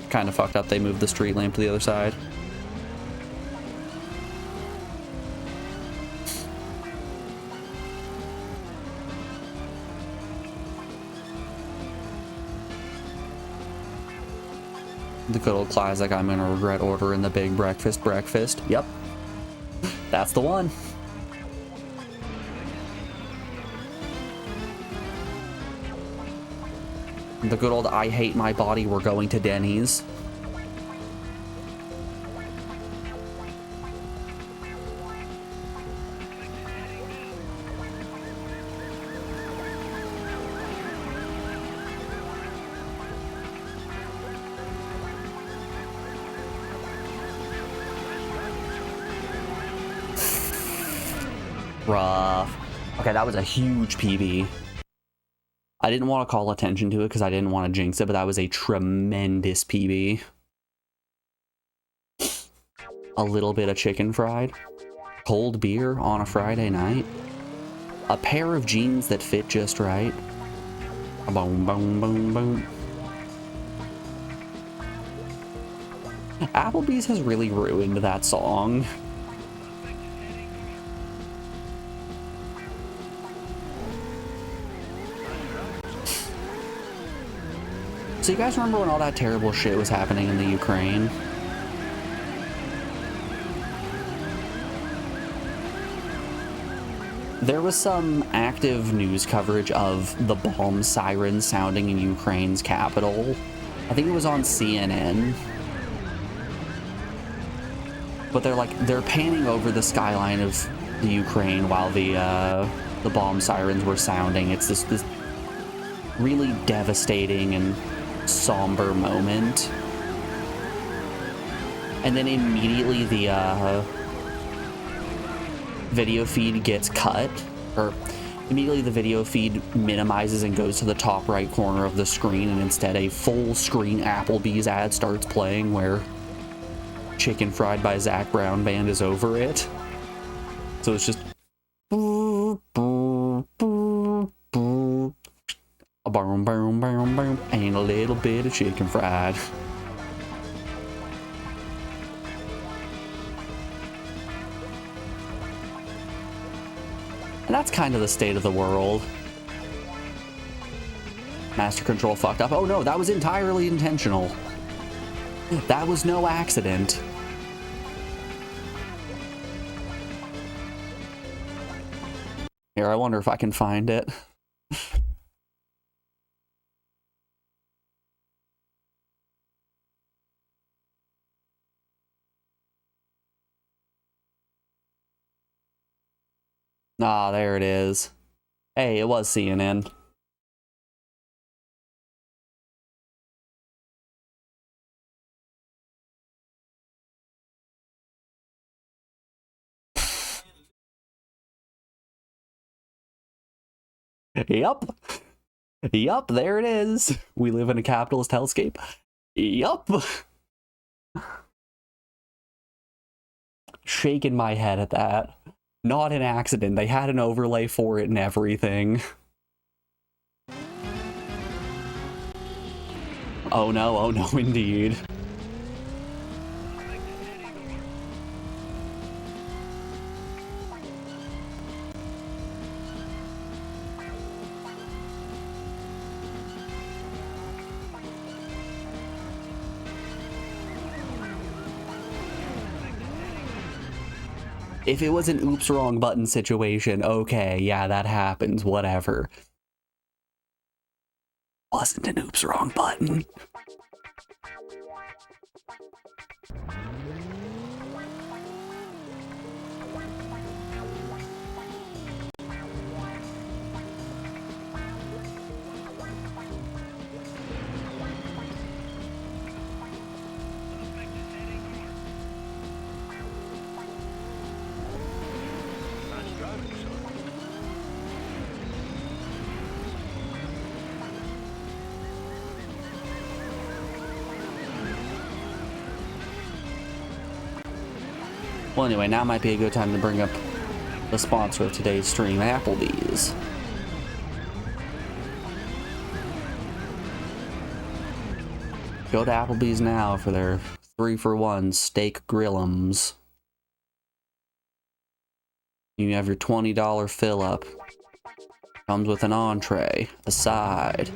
Kind of fucked up they moved the street lamp to the other side. The good old classic, I'm gonna regret ordering the big breakfast. Yep. That's the one. The good old I hate my body, we're going to Denny's. Rough. Okay, that was a huge PB. I didn't want to call attention to it because I didn't want to jinx it, but that was a tremendous PB. A little bit of chicken fried. Cold beer on a Friday night. A pair of jeans that fit just right. Boom, boom, boom, boom. Applebee's has really ruined that song. So you guys remember when all that terrible shit was happening in the Ukraine? There was some active news coverage of the bomb sirens sounding in Ukraine's capital. I think it was on CNN. But they're panning over the skyline of the Ukraine while the bomb sirens were sounding. It's this really devastating and somber moment. And then immediately the video feed gets cut, or immediately the video feed minimizes and goes to the top right corner of the screen, and instead a full screen Applebee's ad starts playing where Chicken Fried by Zac Brown Band is over it. So it's just boom, boom, boom, boom, boom, boom, boom, boom, and a little bit of chicken fried. And that's kind of the state of the world. Master Control fucked up. Oh no, that was entirely intentional. That was no accident. Here, I wonder if I can find it. Ah, there it is. Hey, it was CNN. Yup. Yup, there it is. We live in a capitalist hellscape. Yup. shaking my head at that. Not an accident. They had an overlay for it and everything. Oh no, indeed. If it was an oops wrong button situation, okay, yeah, that happens, whatever. Wasn't an oops wrong button. Nice driving, son. Well, anyway, now might be a good time to bring up the sponsor of today's stream, Applebee's. Go to Applebee's now for their 3-for-1 steak grillums. You have your $20 fill-up. Comes with an entree, a side,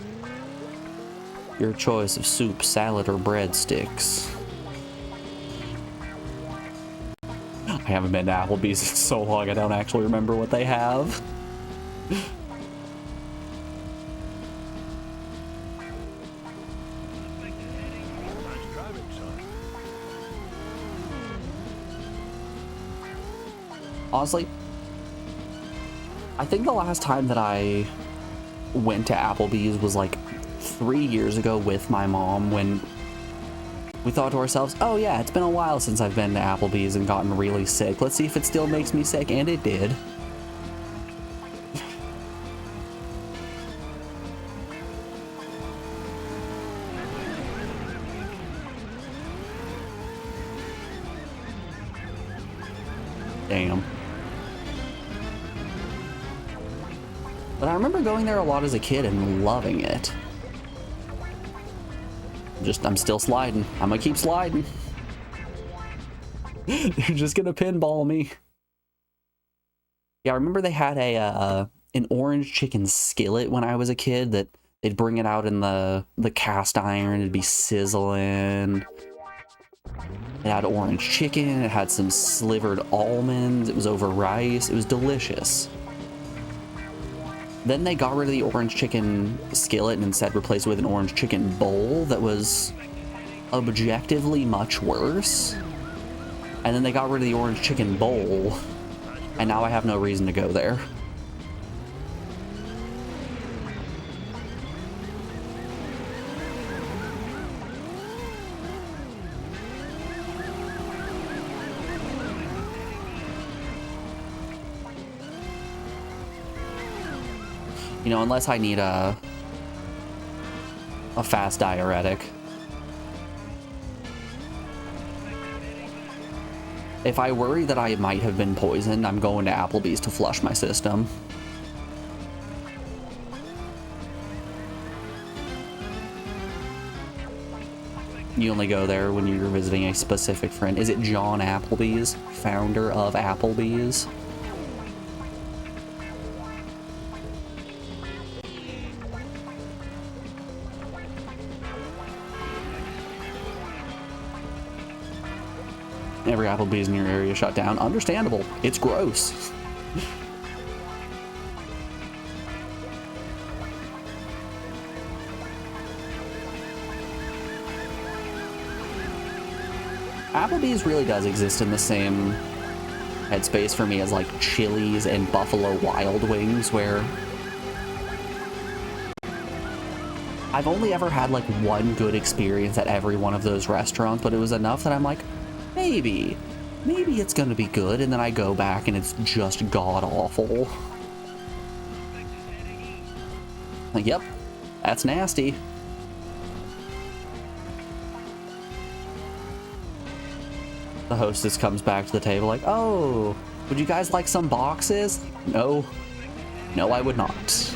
your choice of soup, salad, or breadsticks. I haven't been to Applebee's in so long, I don't actually remember what they have. Nice driving, son. Honestly, I think the last time that I went to Applebee's was like 3 years ago with my mom, when we thought to ourselves, oh yeah, it's been a while since I've been to Applebee's and gotten really sick. Let's see if it still makes me sick, and it did. Damn. But I remember going there a lot as a kid and loving it. I'm still sliding. I'm gonna keep sliding. You're just gonna pinball me. Yeah, I remember they had an orange chicken skillet when I was a kid that they'd bring it out in the cast iron. It'd be sizzling. It had orange chicken. It had some slivered almonds. It was over rice. It was delicious. Then they got rid of the orange chicken skillet and instead replaced it with an orange chicken bowl that was objectively much worse. And then they got rid of the orange chicken bowl, and now I have no reason to go there. You know, unless I need a fast diuretic. If I worry that I might have been poisoned, I'm going to Applebee's to flush my system. You only go there when you're visiting a specific friend. Is it John Applebee's, founder of Applebee's? Every Applebee's in your area shut down. Understandable. It's gross. Applebee's really does exist in the same headspace for me as like Chili's and Buffalo Wild Wings, where I've only ever had like one good experience at every one of those restaurants, but it was enough that I'm like, maybe it's gonna be good, and then I go back and it's just god-awful. Like, yep, that's nasty. The hostess comes back to the table like, oh, would you guys like some boxes? No. No, I would not.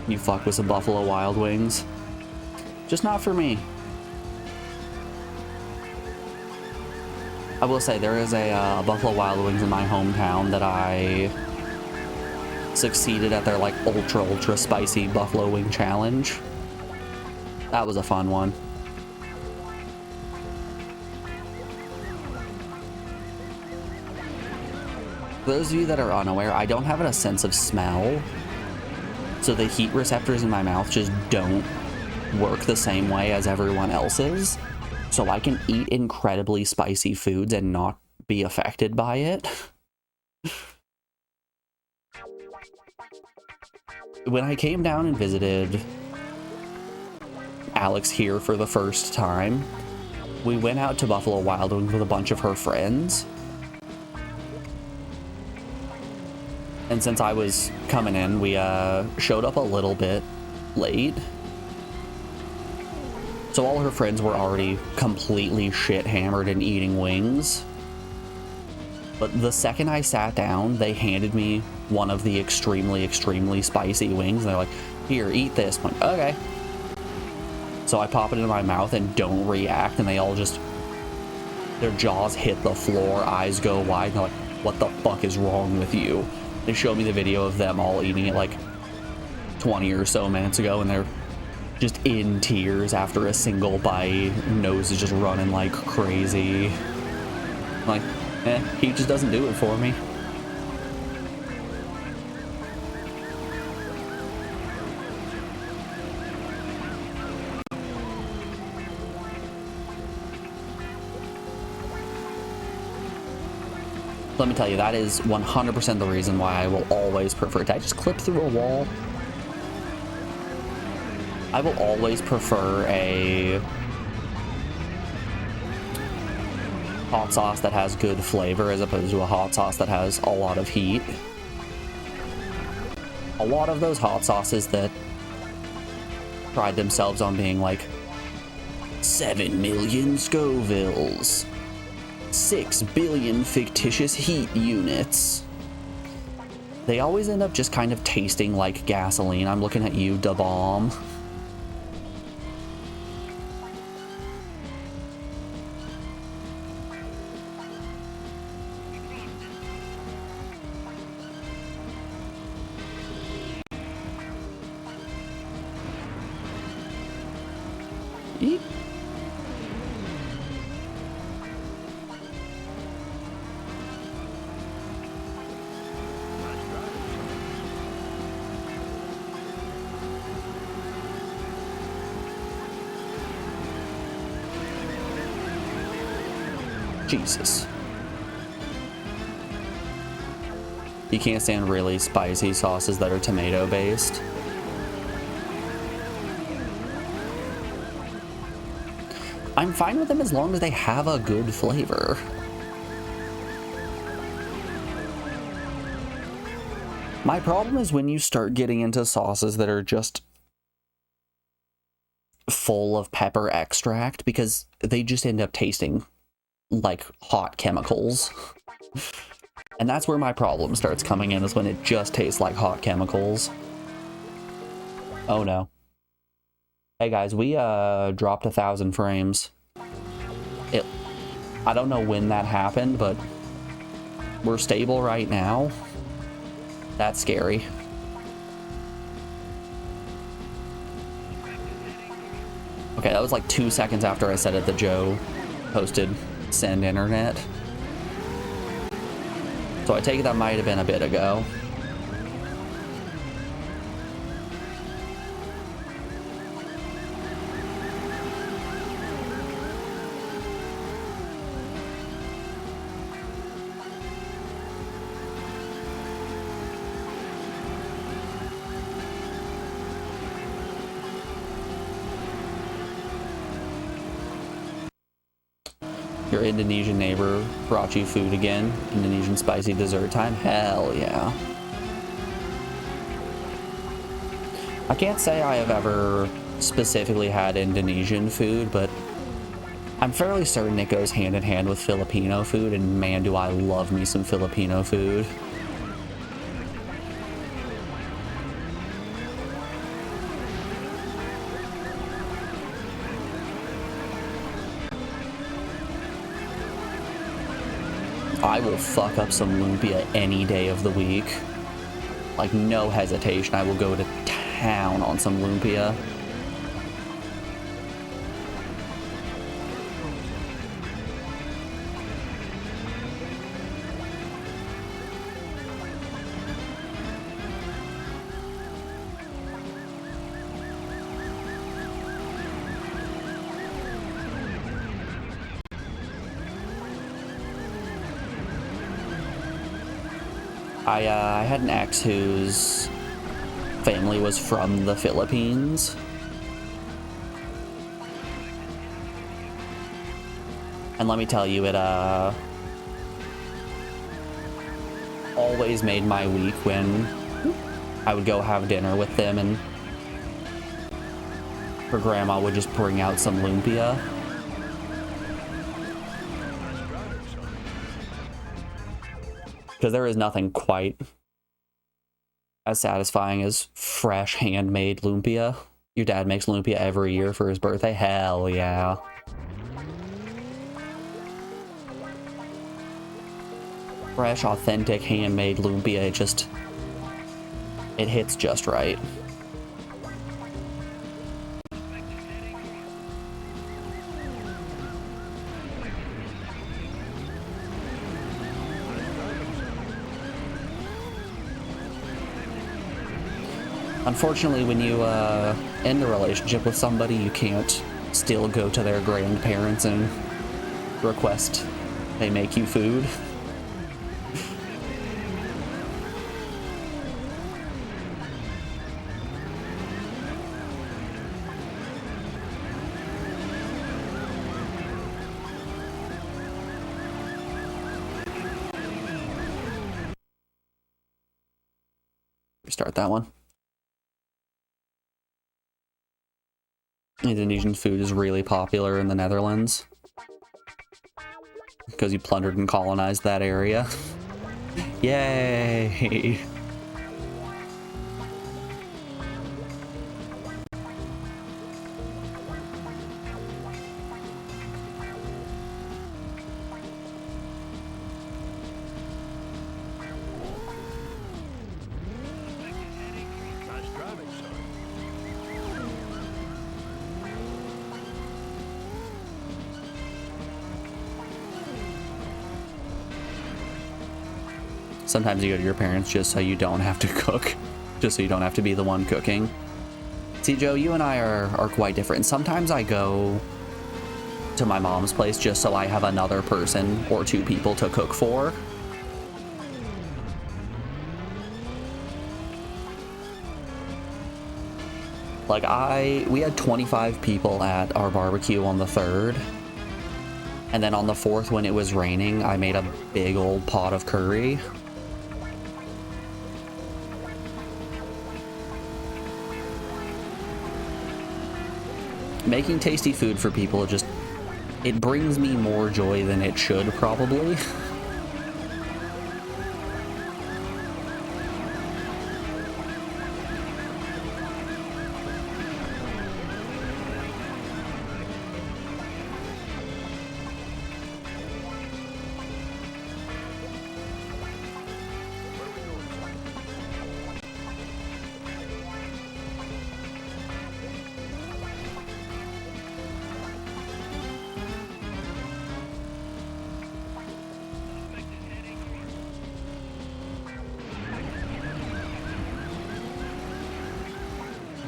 You fuck with some Buffalo Wild Wings. Just not for me. I will say there is a Buffalo Wild Wings in my hometown that I succeeded at their like ultra spicy buffalo wing challenge. That was a fun one. For those of you that are unaware, I don't have a sense of smell, so the heat receptors in my mouth just don't work the same way as everyone else's. So I can eat incredibly spicy foods and not be affected by it. When I came down and visited Alex here for the first time, we went out to Buffalo Wild Wings with a bunch of her friends. And since I was coming in, we showed up a little bit late. So all her friends were already completely shit-hammered and eating wings. But the second I sat down, they handed me one of the extremely spicy wings. And they're like, here, eat this. I'm like, okay. So I pop it into my mouth and don't react. And they all just, their jaws hit the floor, eyes go wide. And they're like, what the fuck is wrong with you? They showed me the video of them all eating it like 20 or so minutes ago. And they're just in tears after a single bite. Nose is just running like crazy. I'm like, he just doesn't do it for me. Let me tell you, that is 100% the reason why I will always prefer. Did I just clip through a wall? I will always prefer a hot sauce that has good flavor as opposed to a hot sauce that has a lot of heat. A lot of those hot sauces that pride themselves on being like 7 million Scovilles, 6 billion fictitious heat units, they always end up just kind of tasting like gasoline. I'm looking at you, Da Bomb. Eep. Jesus. You can't stand really spicy sauces that are tomato based. I'm fine with them as long as they have a good flavor. My problem is when you start getting into sauces that are just full of pepper extract, because they just end up tasting like hot chemicals. And that's where my problem starts coming in, is when it just tastes like hot chemicals. Oh no. Hey guys, we dropped 1,000 frames. I don't know when that happened, but we're stable right now. That's scary. Okay, that was like 2 seconds after I said it that Joe posted send internet. So I take it that might have been a bit ago. Your Indonesian neighbor brought you food again. Indonesian spicy dessert time. Hell yeah. I can't say I have ever specifically had Indonesian food, but I'm fairly certain it goes hand in hand with Filipino food, and man, do I love me some Filipino food. I will fuck up some lumpia any day of the week. Like, no hesitation, I will go to town on some lumpia. I had an ex whose family was from the Philippines. And let me tell you, it always made my week when I would go have dinner with them and her grandma would just bring out some lumpia. Because there is nothing quite as satisfying as fresh handmade lumpia. Your dad makes lumpia every year for his birthday. Hell yeah. Fresh, authentic, handmade lumpia. It hits just right. Unfortunately, when you end a relationship with somebody, you can't still go to their grandparents and request they make you food. Restart that one. Indonesian food is really popular in the Netherlands because you plundered and colonized that area. Yay! Nice driving, son. Sometimes you go to your parents just so you don't have to cook. Just so you don't have to be the one cooking. See, Joe, you and I are quite different. Sometimes I go to my mom's place just so I have another person or two people to cook for. Like, we had 25 people at our barbecue on the 3rd. And then on the 4th, when it was raining, I made a big old pot of curry. Making tasty food for people, it brings me more joy than it should, probably.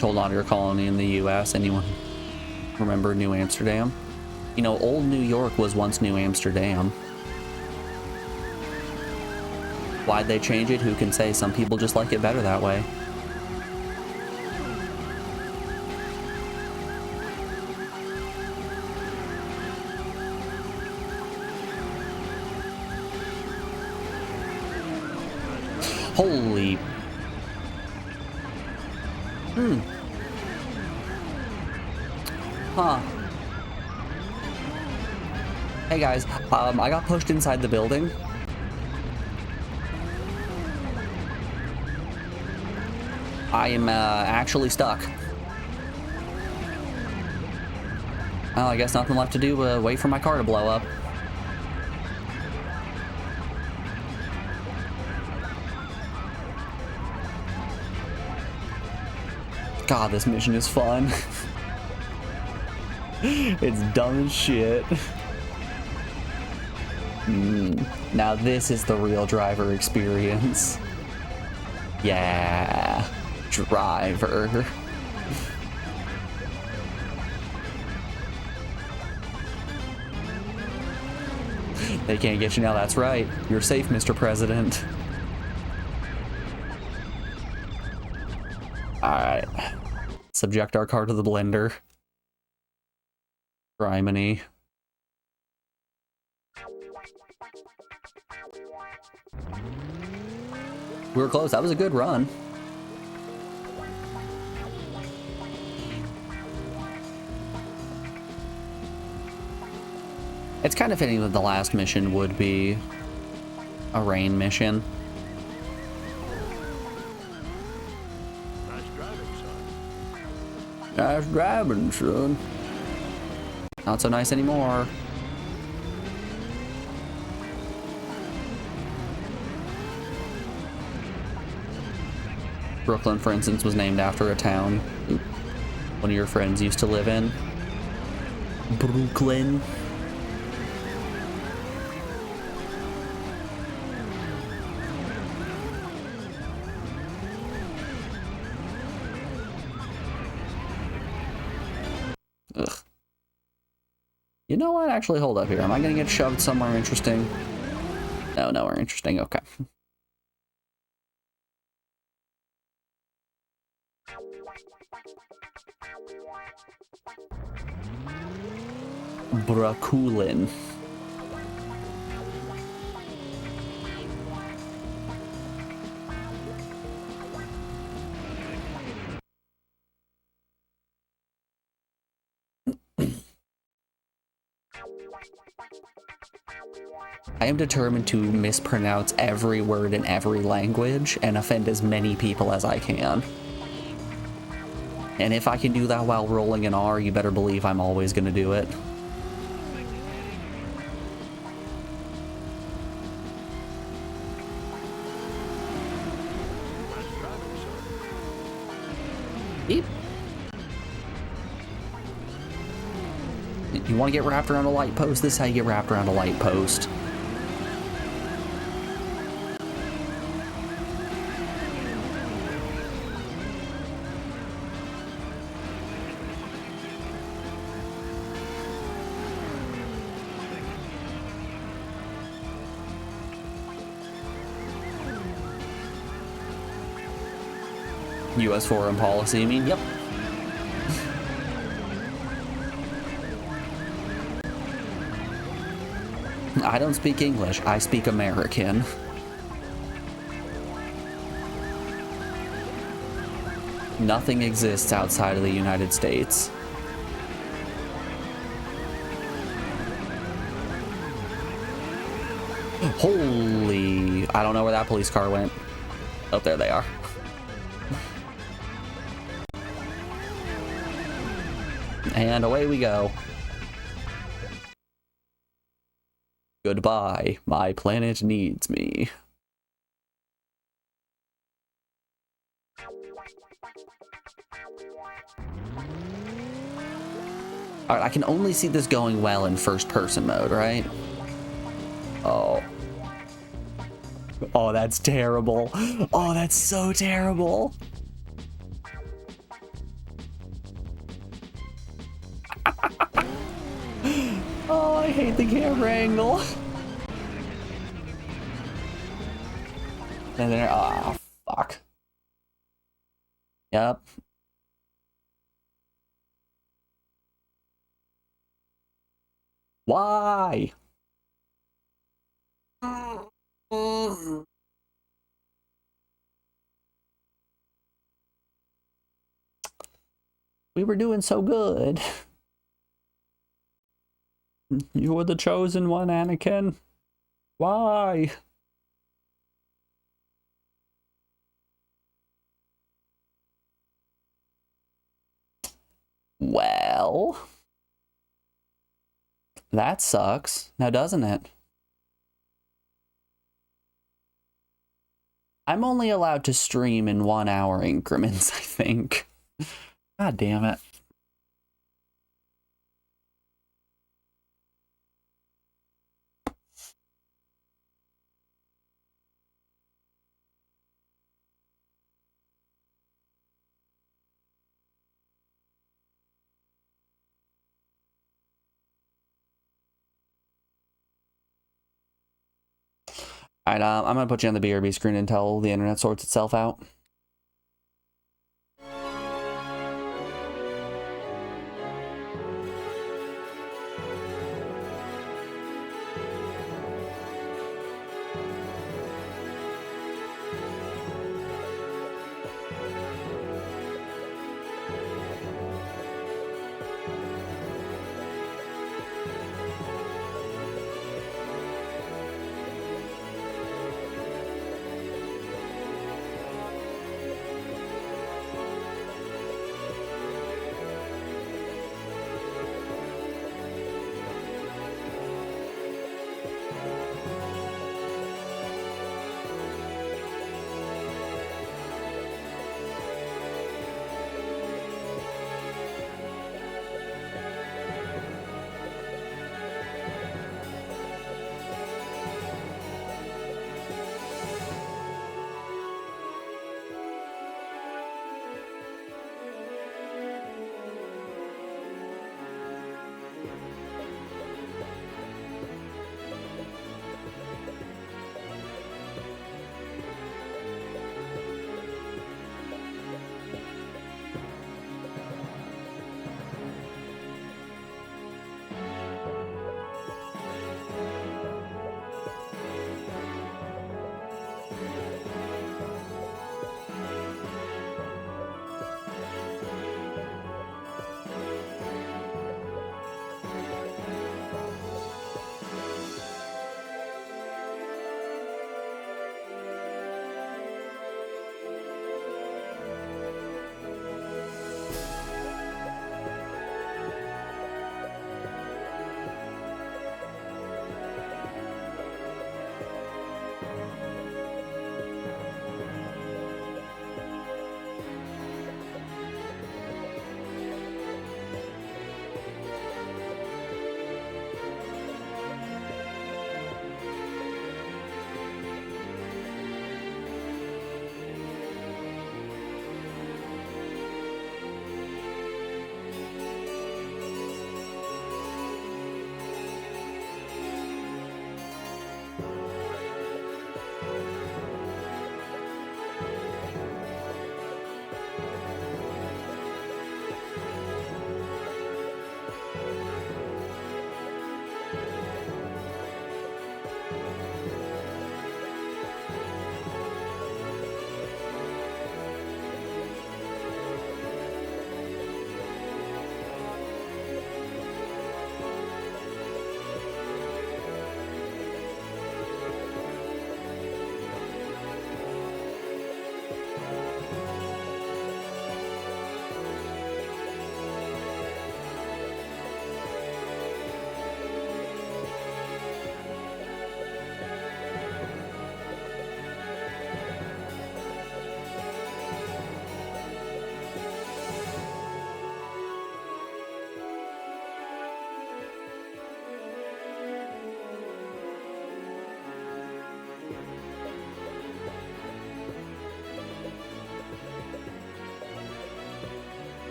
Hold on to your colony in the US. Anyone remember New Amsterdam? You know, old New York was once New Amsterdam. Why'd they change it? Who can say? Some people just like it better that way. Holy... Huh. Hey guys, I got pushed inside the building. I am actually stuck. Oh, I guess nothing left to do but wait for my car to blow up. God, this mission is fun. It's dumb as shit. Now this is the real driver experience. Yeah, driver. They can't get you now, that's right. You're safe, Mr. President. Alright. Subject our car to the blender. Criminy. We were close. That was a good run. It's kind of fitting that the last mission would be a rain mission. Nice driving, son. Nice driving, son. Not so nice anymore. Brooklyn, for instance, was named after a town one of your friends used to live in. Brooklyn. Ugh. You know what? Actually, hold up here. Am I gonna get shoved somewhere interesting? No, nowhere interesting. Okay. Brooklyn. I am determined to mispronounce every word in every language and offend as many people as I can. And if I can do that while rolling an R, you better believe I'm always going to do it. Beep. You want to get wrapped around a light post? This is how you get wrapped around a light post. U.S. foreign policy, I mean, yep. I don't speak English, I speak American. Nothing exists outside of the United States. Holy... I don't know where that police car went. Oh, there they are. And away we go. Goodbye, my planet needs me. Alright, I can only see this going well in first person mode, right? Oh. Oh, that's terrible. Oh, that's so terrible. Oh, I hate the camera angle. And then, ah, fuck. Yep. Why? were doing so good. You were the chosen one, Anakin. Why? Well, that sucks, now doesn't it? I'm only allowed to stream in 1 hour increments, I think. God damn it. Alright, I'm gonna put you on the BRB screen until the internet sorts itself out.